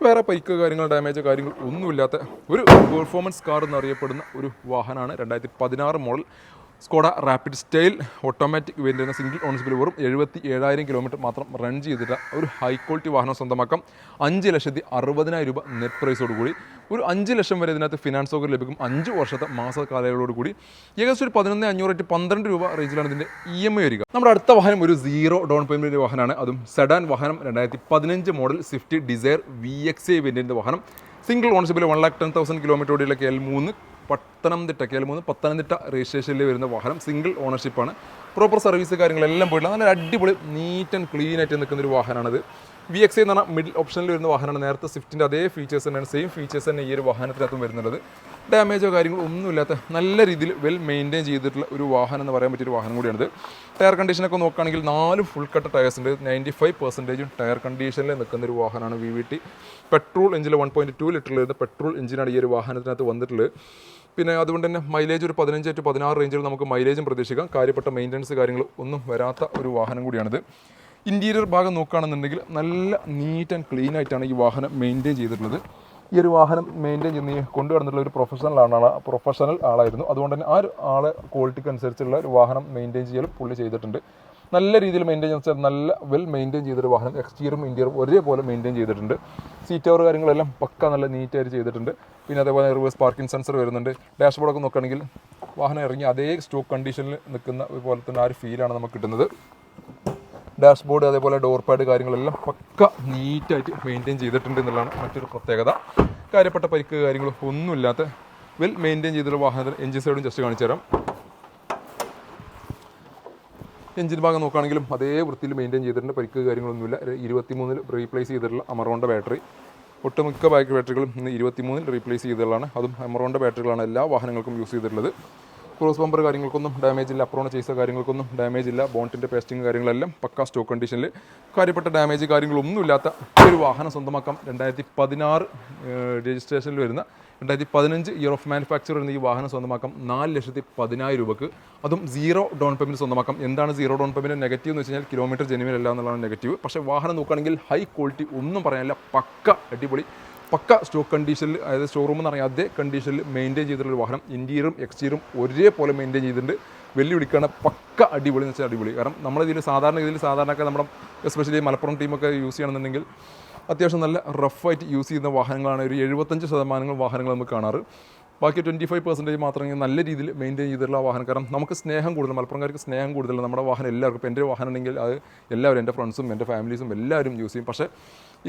വേറെ പരിക്ക് കാര്യങ്ങൾ ഡാമേജ് കാര്യങ്ങൾ ഒന്നുമില്ലാത്ത ഒരു പെർഫോമൻസ് കാർ എന്നറിയപ്പെടുന്ന ഒരു വാഹനമാണ് 2016 model Skoda Rapid style automatic variant single ഓണർഷിപ്പിൽ വെറും 77,000 കിലോമീറ്റർ മാത്രം റൺ ചെയ്തിട്ട് ഒരു ഹൈ ക്വാളിറ്റി വാഹനം സ്വന്തമാക്കാം. 5,60,000 രൂപ നെറ്റ് പ്രൈസോടുകൂടി ഒരു 5 ലക്ഷം വരെ ഇതിനകത്ത് ഫിനാൻസ് സൗകര്യം ലഭിക്കും. 5 വർഷത്തെ മാസ കാലയളവോടുകൂടി ഏകദേശം ഒരു 11,500 12 രൂപ റേഞ്ചിലാണ് ഇതിൻ്റെ EMI വരിക. നമ്മുടെ അടുത്ത വാഹനം ഒരു 0 ഡൗൺ പേയ്മെൻറ്റ് വാഹനമാണ്. അതും സെഡാൻ വാഹനം 2015 model Swift Dzire VXA variant വാഹനം. സിംഗിൾ ഓണർഷിപ്പിൽ 1,10,000 കിലോമീറ്റർ ഓടിയുള്ള KL3 പത്തനംതിട്ട രജിസ്ട്രേഷനിൽ വരുന്ന വാഹനം. സിംഗിൾ ഓണർഷിപ്പാണ്. പ്രോപ്പർ സർവീസ് കാര്യങ്ങളെല്ലാം പോയിട്ടില്ല. നല്ല അടിപൊളി നീറ്റ് ആൻഡ് ക്ലീൻ ആയിട്ട് നിൽക്കുന്ന ഒരു വാഹനമാണിത്. VXA എന്ന് പറഞ്ഞാൽ മിഡിൽ ഓപ്ഷനിൽ വരുന്ന വാഹനമാണ്. നേരത്തെ സ്വിഫ്റ്റിൻ്റെ അതേ ഫീച്ചേഴ്സ് തന്നെയാണ്, സെയിം ഫീച്ചേഴ്സ് തന്നെ ഈ ഒരു വാഹനത്തിനകത്തും വരുന്നുള്ളത്. ഡാമേജോ കാര്യങ്ങളോ ഒന്നുമില്ലാത്ത നല്ല രീതിയിൽ വെൽ മെയിൻറ്റെയിൻ ചെയ്തിട്ടുള്ള ഒരു വാഹനം എന്ന് പറയാൻ പറ്റിയൊരു വാഹനം കൂടിയാണിത്. ടയർ കണ്ടീഷനൊക്കെ നോക്കുകയാണെങ്കിൽ 4 ഫുൾ കട്ട് ടയർസ് ഉണ്ട്. 95% ടയർ കണ്ടീഷനിൽ നിൽക്കുന്ന ഒരു വാഹനമാണ്. VVT പെട്രോൾ എഞ്ചിൽ 1.2 ലിറ്ററിൽ വരുന്ന പെട്രോൾ എഞ്ചിനാണ് ഈ ഒരു വാഹനത്തിനകത്ത് വന്നിട്ടുള്ളത്. പിന്നെ അതുകൊണ്ട് തന്നെ മൈലേജ് ഒരു 15 to 16 റേഞ്ചിൽ നമുക്ക് മൈലേജും പ്രതീക്ഷിക്കാം. കാര്യപ്പെട്ട മെയിൻ്റനൻസ് കാര്യങ്ങൾ ഒന്നും വരാത്ത ഒരു വാഹനം കൂടിയാണിത്. ഇൻറ്റീരിയർ ഭാഗം നോക്കുകയാണെന്നുണ്ടെങ്കിൽ നല്ല നീറ്റ് ആൻഡ് ക്ലീൻ ആയിട്ടാണ് ഈ വാഹനം മെയിൻറ്റെയിൻ ചെയ്തിട്ടുള്ളത്. ഈ ഒരു വാഹനം മെയിൻറ്റെയിൻ ചെയ്യുന്ന കൊണ്ടുവന്നിട്ടുള്ള ഒരു പ്രൊഫഷണൽ ആളായിരുന്നു. അതുകൊണ്ട് തന്നെ ആ ഒരു ആളെ ക്വാളിറ്റിക്ക് അനുസരിച്ചുള്ള ഒരു വാഹനം മെയിൻറ്റെയിൻ ചെയ്യലും പുള്ളി ചെയ്തിട്ടുണ്ട്. നല്ല രീതിയിൽ മെയിൻറ്റെയിൻ വെച്ചാൽ നല്ല വെൽ മെയിൻറ്റെയിൻ ചെയ്തൊരു വാഹനം. എക്സ്റ്റീരിയറും ഇൻറ്റീരിയറും ഒരേപോലെ മെയിൻറ്റെയിൻ ചെയ്തിട്ടുണ്ട്. സീറ്റ് കവർ കാര്യങ്ങളെല്ലാം പക്ക നല്ല നീറ്റായിട്ട് ചെയ്തിട്ടുണ്ട്. പിന്നെ അതേപോലെ റിവേഴ്സ് പാർക്കിംഗ് സെൻസർ വരുന്നുണ്ട്. ഡാഷ്ബോർഡൊക്കെ നോക്കുകയാണെങ്കിൽ വാഹനം ഇറങ്ങി അതേ സ്റ്റോക്ക് കണ്ടീഷനിൽ നിൽക്കുന്ന പോലെ തന്നെ ആ ഒരു ഫീലാണ് നമുക്ക് കിട്ടുന്നത്. ഡാഷ്ബോർഡ് അതേപോലെ ഡോർ പാഡ് കാര്യങ്ങളെല്ലാം പക്ക നീറ്റായിട്ട് മെയിൻറ്റെയിൻ ചെയ്തിട്ടുണ്ട് എന്നുള്ളതാണ് മറ്റൊരു പ്രത്യേകത. കാര്യപ്പെട്ട പരിക്ക് കാര്യങ്ങളും ഒന്നുമില്ലാത്ത വെൽ മെയിൻറ്റെയിൻ ചെയ്തിട്ടുള്ള വാഹനത്തിന് എഞ്ചിൻ സൈഡും ജസ്റ്റ് കാണിച്ചു തരാം. എഞ്ചിൻ ഭാഗം നോക്കുകയാണെങ്കിലും അതേ വൃത്തിയിൽ മെയിൻറ്റെയിൻ ചെയ്തിട്ടുണ്ട്. പരിക്ക് കാര്യങ്ങളൊന്നുമില്ല. 23 റീപ്ലേസ് ചെയ്തിട്ടുള്ള അമറോണ്ട ബാറ്ററി. ഒട്ടുമിക്ക ബാറ്ററികളും ഇന്ന് 23 റീപ്ലേസ് ചെയ്തിട്ടുള്ളതാണ്. അതും അമറോണ്ട ബാറ്ററികളാണ് എല്ലാ വാഹനങ്ങൾക്കും യൂസ് ചെയ്തിട്ടുള്ളത്. ക്രോസ് ബമ്പർ കാര്യങ്ങൾക്കൊന്നും ഡാമേജ് ഇല്ല. അപ്രോണ ചേസ കാര്യങ്ങൾക്കൊന്നും ഡാമേജ് ഇല്ല. ബോണ്ടിൻ്റെ പേസ്റ്റിംഗ് കാര്യങ്ങളെല്ലാം പക്ക സ്റ്റോക്ക് കണ്ടീഷനിൽ. കാര്യപ്പെട്ട ഡാമേജ് കാര്യങ്ങളൊന്നും ഇല്ലാത്ത ഒരു വാഹനം സ്വന്തമാക്കാം. 2016 രജിസ്ട്രേഷനിൽ വരുന്ന 2015 ഇയർ ഓഫ് മാനുഫാക്ചർ വരുന്ന ഈ വാഹനം സ്വന്തമാക്കാം 4,10,000 രൂപക്ക്. അതും 0 ഡൗൺ പേയ്മെൻറ്റ് സ്വന്തമാക്കാം. എന്താണ് 0 ഡൗൺ പേയ്മെൻറ്റ് നെഗറ്റീവ് എന്ന് വെച്ച് കഴിഞ്ഞാൽ കിലോമീറ്റർ ജെനുവിൻ അല്ല എന്നുള്ളതാണ് നെഗറ്റീവ്. പക്ഷേ വാഹനം നോക്കുകയാണെങ്കിൽ ഹൈ ക്വാളിറ്റി ഒന്നും പറയാനില്ല. പക്ക അടിപൊളി പക്ക സ്റ്റോക്ക് കണ്ടീഷനിൽ, അതായത് ഷോറൂം എന്ന് പറഞ്ഞാൽ അതേ കണ്ടീഷനിൽ മെയിൻറ്റെയിൻ ചെയ്തിട്ടുള്ള വാഹനം. ഇൻറ്റീരിയറും എക്സ്റ്റീരിയറും ഒരേപോലെ മെയിൻറ്റെയിൻ ചെയ്തിട്ടുണ്ട്. വെല്ലുവിളിക്കാണ് പക്ക അടിപൊളി എന്ന് വെച്ചാൽ അടിപൊളി. കാരണം നമ്മളിതിൽ സാധാരണയൊക്കെ നമ്മുടെ എസ്പെഷ്യലി മലപ്പുറം ടീമൊക്കെ യൂസ് ചെയ്യണമെന്നുണ്ടെങ്കിൽ അത്യാവശ്യം നല്ല റഫായിട്ട് യൂസ് ചെയ്യുന്ന വാഹനങ്ങളാണ്. ഒരു 75% വാഹനങ്ങൾ നമുക്ക് കാണാറ്. ബാക്കി 25% മാത്രമേ നല്ല രീതിയിൽ മെയിൻറ്റെയിൻ ചെയ്തിട്ടുള്ള വാഹനം. കാരണം നമുക്ക് സ്നേഹം കൂടുതൽ, മലപ്പുറംകാർക്ക് സ്നേഹം കൂടുതൽ നമ്മുടെ വാഹനം എല്ലാവർക്കും. ഇപ്പോൾ എൻ്റെ വാഹനം ഉണ്ടെങ്കിൽ അത് എല്ലാവരും, എൻ്റെ ഫ്രണ്ട്സും എൻ്റെ ഫാമിലീസും എല്ലാവരും യൂസ് ചെയ്യും. പക്ഷേ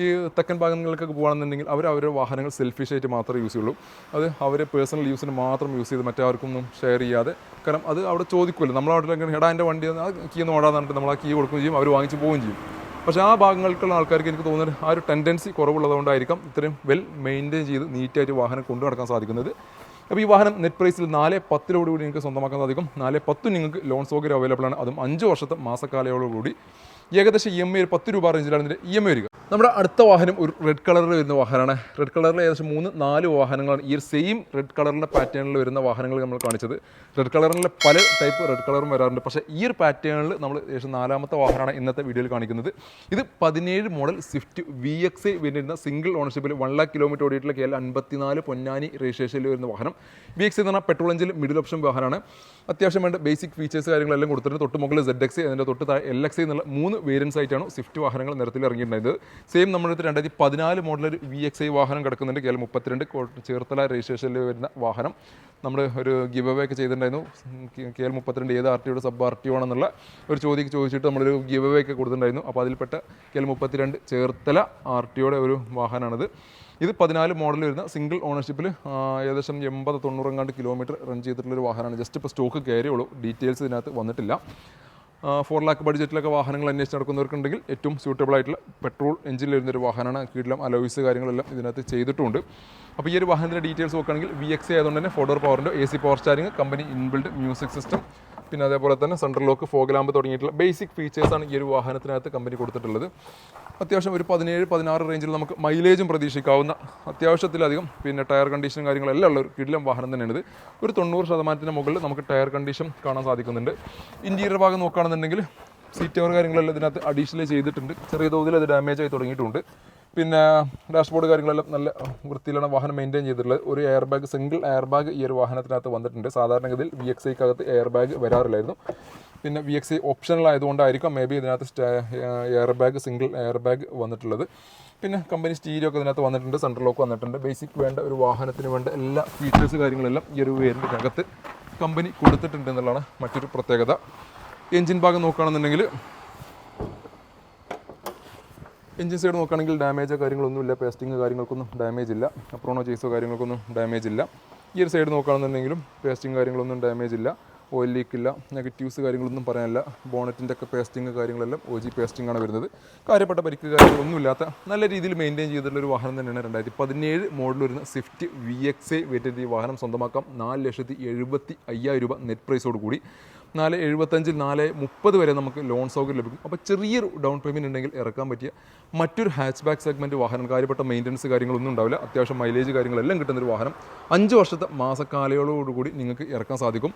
ഈ തെക്കൻ ഭാഗങ്ങളിലേക്കൊക്കെ പോകുകയാണെന്നുണ്ടെങ്കിൽ അവരുടെ വാഹനങ്ങൾ സെൽഫിഷായിട്ട് മാത്രമേ യൂസ് ചെയ്യുള്ളൂ. അത് അവർ പേഴ്സണൽ യൂസിന് മാത്രം യൂസ് ചെയ്ത് മറ്റാർക്കൊന്നും ഷെയർ ചെയ്യാതെ. കാരണം അത് അവിടെ ചോദിക്കുമല്ലോ, നമ്മളവിടെ എടാ എൻ്റെ വണ്ടി കീ ഒന്ന് ഓടാന്ന് പറഞ്ഞിട്ട് നമ്മൾ ആ കീ കൊടുക്കുകയും ചെയ്യും, അവർ വാങ്ങിച്ച് പോവുകയും ചെയ്യും. പക്ഷേ ആ ഭാഗങ്ങൾക്കുള്ള ആൾക്കാർക്ക് എനിക്ക് തോന്നുന്നത് ആ ഒരു ടെൻഡൻസി കുറവുള്ളതുകൊണ്ടായിരിക്കാം ഇത്രയും വെൽ മെയിൻറ്റെയിൻ ചെയ്ത് നീറ്റായിട്ട് വാഹനം കൊണ്ടു നടക്കാൻ സാധിക്കുന്നത്. അപ്പോൾ ഈ വാഹനം നെറ്റ് പ്രൈസിൽ 4,10 നിങ്ങൾക്ക് സ്വന്തമാക്കാൻ സാധിക്കും. 4,10 നിങ്ങൾക്ക് ലോൺ സൗകര്യം അവൈലബിൾ ആണ്. അതും 5 വർഷത്തെ മാസക്കാലയോടുകൂടി. ഏകദേശം EMI ഒരു 10 രൂപ റേഞ്ചിലാണ് ഇതിൻ്റെ EMI വരിക. നമ്മുടെ അടുത്ത വാഹനം ഒരു റെഡ് കളറിൽ വരുന്ന വാഹനമാണ്. റെഡ് കളറിൽ ഏകദേശം 3-4 വാഹനങ്ങളാണ് ഈ ഒരു സെയിം റെഡ് കളറിൻ്റെ പാറ്റേണിൽ വരുന്ന വാഹനങ്ങൾ നമ്മൾ കാണിച്ചത്. റെഡ് കളറിലെ പല ടൈപ്പ് റെഡ് കളറും വരാറുണ്ട്. പക്ഷേ ഈ ഒരു പാറ്റേണിൽ നമ്മൾ ഏകദേശം 4ാമത്തെ വാഹനമാണ് ഇന്നത്തെ വീഡിയോയിൽ കാണിക്കുന്നത്. ഇത് 17 മോഡൽ സ്വിഫ്റ്റ് VXI വരുന്ന സിംഗിൾ ഓണർഷിപ്പിൽ 1 lakh കിലോമീറ്റർ ഓടിയിട്ടുള്ള KL 54 പൊന്നാനി രജിസ്ട്രേഷനിൽ വരുന്ന വാഹനം. VXI എന്ന് പറഞ്ഞാൽ പെട്രോൾ എഞ്ചിൻ മിഡിൽ ഓപ്ഷൻ വാഹനമാണ്. അത്യാവശ്യം വേണ്ട ബേസിക് ഫീച്ചേഴ്സ് കാര്യങ്ങളെല്ലാം കൊടുത്തിട്ടുണ്ട്. തൊട്ട് മുകളിൽ ZXI, അതിൻ്റെ തൊട്ട് LXI എന്നുള്ള 3 വേരിയൻസ് ആയിട്ടാണ് സ്വിഫ്റ്റ് വാഹനങ്ങൾ നിരത്തിൽ ഇറങ്ങിയിട്ടുണ്ടായത്. സെയിം നമ്മുടെ അടുത്ത് 2014 മോഡൽ ഒരു VXI വാഹനം കിടക്കുന്നുണ്ട്. KL 32 ചേർത്തല രജിസ്ട്രേഷനിൽ വരുന്ന വാഹനം. നമ്മൾ ഒരു ഗിവ് അവേ ഒക്കെ ചെയ്തിട്ടുണ്ടായിരുന്നു. KL 32 ഏത് RTOയുടെ സബ് RTO ആണെന്നുള്ള ഒരു ചോദിച്ചിട്ട് നമ്മളൊരു ഗിവ് അവേ ഒക്കെ കൊടുത്തിട്ടുണ്ടായിരുന്നു. അപ്പോൾ അതിൽപ്പെട്ട KL 32 ചേർത്തല RTOയുടെ ഒരു വാഹനമാണിത്. ഇത് 14 മോഡൽ വരുന്ന സിംഗിൾ ഓണർഷിപ്പിൽ ഏകദേശം 80-90 കിലോമീറ്റർ റൺ ചെയ്തിട്ടുള്ളൊരു വാഹനമാണ്. ജസ്റ്റ് ഇപ്പോൾ സ്റ്റോക്ക് കയറിയുള്ളൂ, ഡീറ്റെയിൽസ് ഇതിനകത്ത് വന്നിട്ടില്ല. 4 lakh ബഡ്ജറ്റിലൊക്കെ വാഹനങ്ങൾ അന്വേഷിച്ച് നടക്കുന്നവർക്കുണ്ടെങ്കിൽ ഏറ്റവും സ്യൂട്ടബിൾ ആയിട്ടുള്ള പെട്രോൾ എഞ്ചിനിൽ വരുന്നൊരു വാഹനമാണ്. കീഴിലും അലോയ്സ് കാര്യങ്ങളെല്ലാം ഇതിനകത്ത് ചെയ്തിട്ടുണ്ട്. അപ്പോൾ ഈ ഒരു വാഹനത്തിൻ്റെ ഡീറ്റെയിൽസ് നോക്കുകയാണെങ്കിൽ VXI ആയതുകൊണ്ട് തന്നെ 4 door പവറിൻ്റെ AC power steering, company inbuilt music system, പിന്നെ അതേപോലെ തന്നെ സെൻട്രൽ ലോക്ക്, ഫോഗ് ലാമ്പ് തുടങ്ങിയിട്ടുള്ള ബേസിക് ഫീച്ചേഴ്സാണ് ഈ ഒരു വാഹനത്തിനകത്ത് കമ്പനി കൊടുത്തിട്ടുള്ളത്. അത്യാവശ്യം ഒരു 17-16 റേഞ്ചിൽ നമുക്ക് മൈലേജും പ്രതീക്ഷിക്കാവുന്ന അത്യാവശ്യത്തിലധികം പിന്നെ ടയർ കണ്ടീഷനും കാര്യങ്ങളെല്ലാം ഉള്ള ഒരു കിടിലം വാഹനം തന്നെയാണിത്. ഒരു 90% മുകളിൽ നമുക്ക് ടയർ കണ്ടീഷൻ കാണാൻ സാധിക്കുന്നുണ്ട്. ഇൻറ്റീരിയർ ഭാഗം നോക്കുകയാണെന്നുണ്ടെങ്കിൽ സീറ്റ് കവർ കാര്യങ്ങളെല്ലാം ഇതിനകത്ത് അഡീഷണൽ ചെയ്തിട്ടുണ്ട്. ചെറിയ തോതിൽ അത് ഡാമേജ് ആയി തുടങ്ങിയിട്ടുണ്ട്. പിന്നെ ഡാഷ്ബോർഡ് കാര്യങ്ങളെല്ലാം നല്ല വൃത്തിയിലാണ് വാഹനം മെയിൻറ്റെയിൻ ചെയ്തിട്ടുള്ളത്. ഒരു air bag, single air bag ഈ ഒരു വാഹനത്തിനകത്ത് വന്നിട്ടുണ്ട്. സാധാരണഗതിയിൽ VXIക്കകത്ത് എയർ ബാഗ് വരാറില്ലായിരുന്നു. പിന്നെ VXI ഓപ്ഷണൽ ആയതുകൊണ്ടായിരിക്കും മേ ബി ഇതിനകത്ത് air bag, single air bag വന്നിട്ടുള്ളത്. പിന്നെ കമ്പനി സ്റ്റീരിയോ ഒക്കെ ഇതിനകത്ത് വന്നിട്ടുണ്ട്, സെൻട്രൽ ലോക്ക് വന്നിട്ടുണ്ട്. ബേസിക് വേണ്ട ഒരു വാഹനത്തിന് വേണ്ട എല്ലാ ഫീച്ചേഴ്സ് കാര്യങ്ങളെല്ലാം ഈ ഒരു വേരിയൻറ്റിനകത്ത് കമ്പനി കൊടുത്തിട്ടുണ്ട് എന്നുള്ളതാണ് മറ്റൊരു പ്രത്യേകത. എൻജിൻ ഭാഗം നോക്കുകയാണെന്നുണ്ടെങ്കിൽ എൻജിൻ സൈഡ് നോക്കുകയാണെങ്കിൽ ഡാമേജോ കാര്യങ്ങളൊന്നുമില്ല. പേസ്റ്റിങ് കാര്യങ്ങൾക്കൊന്നും ഡാമേജ് ഇല്ല. അപ്രോണോ ചേസോ കാര്യങ്ങൾക്കൊന്നും ഡാമേജ് ഇല്ല. ഈ ഒരു സൈഡ് നോക്കുകയാണെന്നുണ്ടെങ്കിലും പേസ്റ്റിങ് കാര്യങ്ങളൊന്നും ഡാമേജ് ഇല്ല. ഓയിൽ ലീക്കില്ല, നെഗറ്റീവ്സ് കാര്യങ്ങളൊന്നും പറയാനില്ല. ബോണറ്റിൻ്റെ ഒക്കെ പേസ്റ്റിങ് കാര്യങ്ങളെല്ലാം OG പേസ്റ്റിംഗ് ആണ് വരുന്നത്. കാര്യപ്പെട്ട പരിക്ക് കാര്യങ്ങളൊന്നും ഇല്ലാത്ത നല്ല രീതിയിൽ മെയിൻറ്റെയിൻ ചെയ്തിട്ടുള്ളൊരു വാഹനം തന്നെയാണ്. 2017 മോഡൽ വരുന്ന സ്വിഫ്റ്റ് VXI വേരിയൻ്റ് ഈ വാഹനം സ്വന്തമാക്കാം 4,75,000 രൂപ നെറ്റ് പ്രൈസോട് കൂടി. 4,75, 4,30 വരെ നമുക്ക് ലോൺ സൗകര്യം ലഭിക്കും. അപ്പോൾ ചെറിയൊരു ഡൗൺ പേയ്മെൻറ്റ് ഉണ്ടെങ്കിൽ ഇറക്കാൻ പറ്റിയ മറ്റൊരു ഹാച്ച് ബാക്ക് സെഗ്മെൻറ്റ് വാഹനം. കാര്യപ്പെട്ട മെയിൻ്റനൻസ് കാര്യങ്ങളൊന്നും ഉണ്ടാവില്ല. അത്യാവശ്യം മൈലേജ് കാര്യങ്ങളെല്ലാം കിട്ടുന്നൊരു വാഹനം. 5 വർഷത്തെ മാസക്കാലയോടുകൂടി നിങ്ങൾക്ക് ഇറക്കാൻ സാധിക്കും.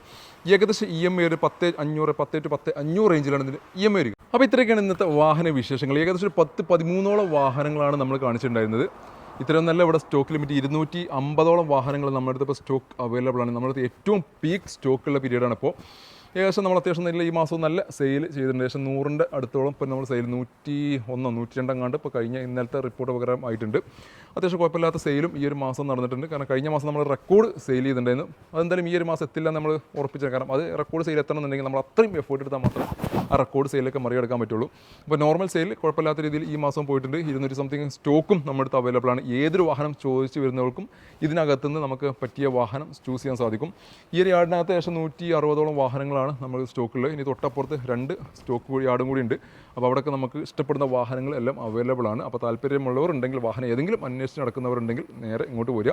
ഏകദേശം EMI ഒരു 10,500 റേഞ്ചിലാണ് ഇതിന് EMI വരിക. അപ്പോൾ ഇത്രയൊക്കെയാണ് ഇന്നത്തെ വാഹന വിശേഷങ്ങൾ. ഏകദേശം ഒരു 10-13ഓളം വാഹനങ്ങളാണ് നമ്മൾ കാണിച്ചിട്ടുണ്ടായിരുന്നത്. ഇത്രയൊന്നല്ല ഇവിടെ സ്റ്റോക്ക് ലിമിറ്റ് 250ഓളം വാഹനങ്ങൾ നമ്മുടെ അടുത്ത് ഇപ്പോൾ സ്റ്റോക്ക് അവൈലബിൾ ആണ്. നമ്മുടെ അടുത്ത് ഏറ്റവും പീക്ക് സ്റ്റോക്കുള്ള പീരീഡാണ് ഇപ്പോൾ. ഏകദേശം നമ്മൾ അത്യാവശ്യം നല്ല ഈ മാസം നല്ല സെയിൽ ചെയ്തിട്ടുണ്ട്. ഏകദേശം 100ൻ്റെ അടുത്തോളം ഇപ്പോൾ നമ്മൾ സെയിൽ 101, 102 എങ്ങാണ്ട് ഇപ്പോൾ കഴിഞ്ഞ ഇന്നലത്തെ റിപ്പോർട്ട് പ്രകാരം ആയിട്ടുണ്ട്. അത്യാവശ്യം കുഴപ്പമില്ലാത്ത സെയിലും ഈ ഒരു മാസം നടന്നിട്ടുണ്ട്. കാരണം കഴിഞ്ഞ മാസം നമ്മൾ റെക്കോർഡ് സെയിൽ ചെയ്തിട്ടുണ്ടായിരുന്നു. അതെന്തായാലും ഈ ഒരു മാസം എത്തില്ല നമ്മൾ ഉറപ്പിച്ചത്. കാരണം അത് റെക്കോർഡ് സെയിൽ എത്തണമെന്നുണ്ടെങ്കിൽ നമ്മൾ അത്രയും എഫേർട്ട് എടുത്താൽ മാത്രം ആ റെക്കോർഡ് സെയിലൊക്കെ മറികടക്കാൻ പറ്റുള്ളൂ. അപ്പോൾ നോർമൽ സെയിൽ കുഴപ്പമില്ലാത്ത രീതിയിൽ ഈ മാസം പോയിട്ടുണ്ട്. 200 സംതിങ് സ്റ്റോക്കും നമ്മുടെ അടുത്ത് അവൈലബിൾ ആണ്. ഏതൊരു വാഹനം ചോദിച്ച് വരുന്നവർക്കും ഇതിനകത്തുനിന്ന് നമുക്ക് പറ്റിയ വാഹനം ചൂസ് ചെയ്യാൻ സാധിക്കും. ഈ ഒരു യാർഡിനകത്ത് ഏകദേശം 160ഓളം വാഹനങ്ങളാണ് നമ്മൾ സ്റ്റോക്കുള്ളത്. ഇനി തൊട്ടപ്പുറത്ത് 2 സ്റ്റോക്ക് യാർഡും കൂടി ഉണ്ട്. അപ്പോൾ അവിടെയൊക്കെ നമുക്ക് ഇഷ്ടപ്പെടുന്ന വാഹനങ്ങൾ എല്ലാം അവൈലബിൾ ആണ്. അപ്പോൾ താല്പര്യമുള്ളവരുണ്ടെങ്കിൽ, വാഹനം ഏതെങ്കിലും അന്വേഷിച്ച് നടക്കുന്നവരുണ്ടെങ്കിൽ നേരെ ഇങ്ങോട്ട് വരിക.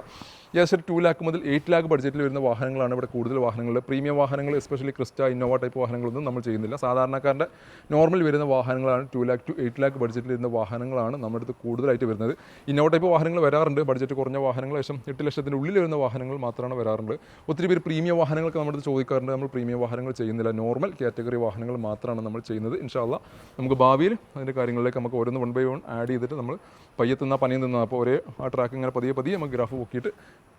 ഏകദേശം 2 lakh മുതൽ 8 lakh ബഡ്ജറ്റിൽ വരുന്ന വാഹനങ്ങളാണ് ഇവിടെ കൂടുതൽ വാഹനങ്ങൾ. പ്രീമിയം വാഹനങ്ങൾ എസ്പെഷ്യലി ക്രിസ്റ്റ, ഇന്നോവ ടൈപ്പ് വാഹനങ്ങളൊന്നും നമ്മൾ ചെയ്യുന്നില്ല. സാധാരണക്കാരുടെ നോർമൽ വരുന്ന വാഹനങ്ങളാണ് 2 lakh to 8 lakh ബഡ്ജറ്റിൽ വരുന്ന വാഹനങ്ങളാണ് നമ്മുടെ അടുത്ത് കൂടുതലായിട്ട് വരുന്നത്. ഇന്നോവ ടൈപ്പ് വാഹനങ്ങൾ വരാറുണ്ട്. ബഡ്ജറ്റ് കുറഞ്ഞ വാഹനങ്ങൾ ഏകദേശം 8 ലക്ഷത്തിൻ്റെ ഉള്ളിൽ വരുന്ന വാഹനങ്ങൾ മാത്രമാണ് വരാറുണ്ട്. ഒത്തിരി പേര് പ്രീമിയം വാഹനങ്ങളൊക്കെ നമ്മുടെ അടുത്ത് ചോദിക്കാറുണ്ട്. നമ്മൾ പ്രീമിയം വാഹനങ്ങൾ ചെയ്യുന്നില്ല. നോർമൽ കാറ്റഗറി വാഹനങ്ങൾ മാത്രമാണ് നമ്മൾ ചെയ്യുന്നത്. ഇൻഷാ അല്ലാഹ് നമുക്ക് ഭാവിയിൽ അതിൻ്റെ കാര്യങ്ങളിലേക്ക് നമുക്ക് ഓരോന്ന് 1 by 1 ആഡ് ചെയ്തിട്ട് നമ്മൾ പയ്യെ തിന്നാൽ പനിയും തിന്നാൽ അപ്പോൾ ഒരേ ആ ട്രാക്ക് ഇങ്ങനെ പതിയെ നമുക്ക് ഗ്രാഫ് പൊക്കിയിട്ട്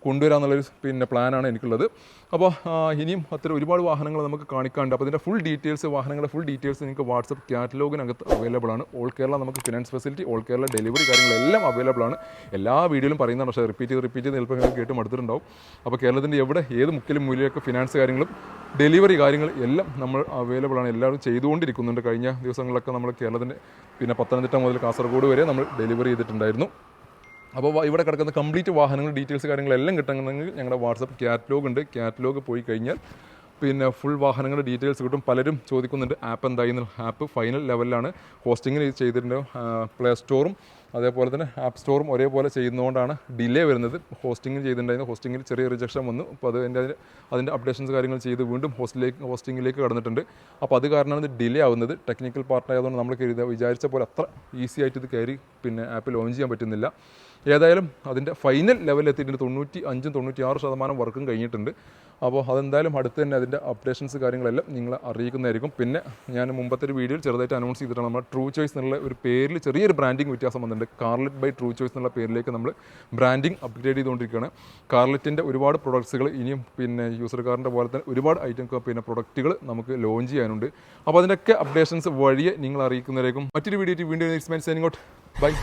കൊണ്ടുവരാമെന്നുള്ളൊരു പ്ലാനാണ് എനിക്കുള്ളത്. അപ്പോൾ ഇനിയും അത്ര ഒരുപാട് വാഹനങ്ങൾ നമുക്ക് കാണിക്കാനുണ്ട്. അപ്പോൾ ഇതിൻ്റെ ഫുൾ ഡീറ്റെയിൽസ്, വാഹനങ്ങളുടെ ഫുൾ ഡീറ്റെയിൽസ് നിങ്ങൾക്ക് വാട്സപ്പ് കാറ്റലോഗിനകത്ത് അവൈലബിൾ ആണ്. ഓൾ കേരള നമുക്ക് finance facility, all Kerala delivery കാര്യങ്ങളെല്ലാം അവൈലബിൾ ആണ്. എല്ലാ വീഡിയോയിലും പറയുന്നതാണ്. പക്ഷേ റിപ്പീറ്റ് ചെയ്ത് ചിലപ്പോൾ നിങ്ങൾ കേട്ട് മടുത്തിട്ടുണ്ടാവും. അപ്പോൾ കേരളത്തിൻ്റെ എവിടെ ഏത് മുക്കിലും മൂലയൊക്കെ ഫിനാൻസ് കാര്യങ്ങളും ഡെലിവറി കാര്യങ്ങൾ എല്ലാം നമ്മൾ അവൈലബിൾ ആണ്. എല്ലാവരും ചെയ്തുകൊണ്ടിരിക്കുന്നുണ്ട്. കഴിഞ്ഞ ദിവസങ്ങളിലൊക്കെ നമ്മൾ കേരളത്തിൻ്റെ പിന്നെ പത്തനംതിട്ട മുതൽ കാസർഗോഡ് വരെ നമ്മൾ ഡെലിവറി ചെയ്തിട്ടുണ്ടായിരുന്നു. അപ്പോൾ ഇവിടെ കിടക്കുന്ന കംപ്ലീറ്റ് വാഹനങ്ങൾ ഡീറ്റെയിൽസ് കാര്യങ്ങളെല്ലാം കിട്ടണമെങ്കിൽ ഞങ്ങളുടെ വാട്സപ്പ് കാറ്റലോഗ് ഉണ്ട്. കാറ്റലോഗ് പോയി കഴിഞ്ഞാൽ പിന്നെ ഫുൾ വാഹനങ്ങളുടെ ഡീറ്റെയിൽസ് കിട്ടും. പലരും ചോദിക്കുന്നുണ്ട് ആപ്പ് എന്തായിരുന്നു. ആപ്പ് ഫൈനൽ ലെവലിലാണ് ഹോസ്റ്റിങ്ങിന് ചെയ്തിട്ടുണ്ട്. പ്ലേ സ്റ്റോറും അതേപോലെ തന്നെ ആപ്പ് സ്റ്റോറും ഒരേപോലെ ചെയ്യുന്നതുകൊണ്ടാണ് ഡിലേ വരുന്നത്. ഹോസ്റ്റിംഗ് ചെയ്തിട്ടുണ്ടായിരുന്നു, ഹോസ്റ്റിങ്ങിൽ ചെറിയ റിജക്ഷൻ വന്നു. അപ്പോൾ അതിൻ്റെ അപ്ഡേഷൻസ് കാര്യങ്ങൾ ചെയ്ത് വീണ്ടും ഹോസ്റ്റിങ്ങിലേക്ക് കടന്നിട്ടുണ്ട്. അപ്പോൾ അത് കാരണമാണ് ഇത് ഡിലേ ആവുന്നത്. ടെക്നിക്കൽ പാർട്ടായതുകൊണ്ട് നമ്മൾ വിചാരിച്ച പോലെ അത്ര ഈസി ആയിട്ട് ഇത് കയറി പിന്നെ ആപ്പ് ലോഞ്ച് ചെയ്യാൻ പറ്റുന്നില്ല. ഏതായാലും അതിൻ്റെ ഫൈനൽ ലെവലിൽ എത്തിയിട്ടുണ്ട്. 95-96% വർക്കും കഴിഞ്ഞിട്ടുണ്ട്. അപ്പോൾ അതെന്തായാലും അടുത്ത് തന്നെ അതിൻ്റെ അപ്ഡേഷൻസ് കാര്യങ്ങളെല്ലാം നിങ്ങളെ അറിയിക്കുന്നതായിരിക്കും. പിന്നെ ഞാൻ മുമ്പത്തെ ഒരു വീഡിയോയിൽ ചെറുതായിട്ട് അനൗൺസ് ചെയ്തിട്ടാണ് നമ്മൾ ട്രൂ ചോയ്സ് എന്നുള്ള ഒരു പേരിൽ ചെറിയൊരു ബ്രാൻഡിങ് വ്യത്യാസം വന്നിട്ടുണ്ട്. കാർലെറ്റ് ബൈ ട്രൂ ചോയ്സ് എന്നുള്ള പേരിലേക്ക് നമ്മൾ ബ്രാൻഡിങ് അപ്ഗ്രേഡ് ചെയ്തുകൊണ്ടിരിക്കുകയാണ്. കാർലെറ്റിൻ്റെ ഒരുപാട് പ്രൊഡക്ട്സുകൾ ഇനിയും പിന്നെ യൂസർ കാറിൻ്റെ പോലെ തന്നെ ഒരുപാട് പിന്നെ പ്രൊഡക്റ്റുകൾ നമുക്ക് ലോഞ്ച് ചെയ്യാനുണ്ട്. അപ്പോൾ അതിൻ്റെയൊക്കെ അപ്ഡേഷൻസ് വഴിയെ നിങ്ങൾ അറിയിക്കുന്നതായിരിക്കും. മറ്റൊരു വീഡിയോ വീണ്ടും ബൈ.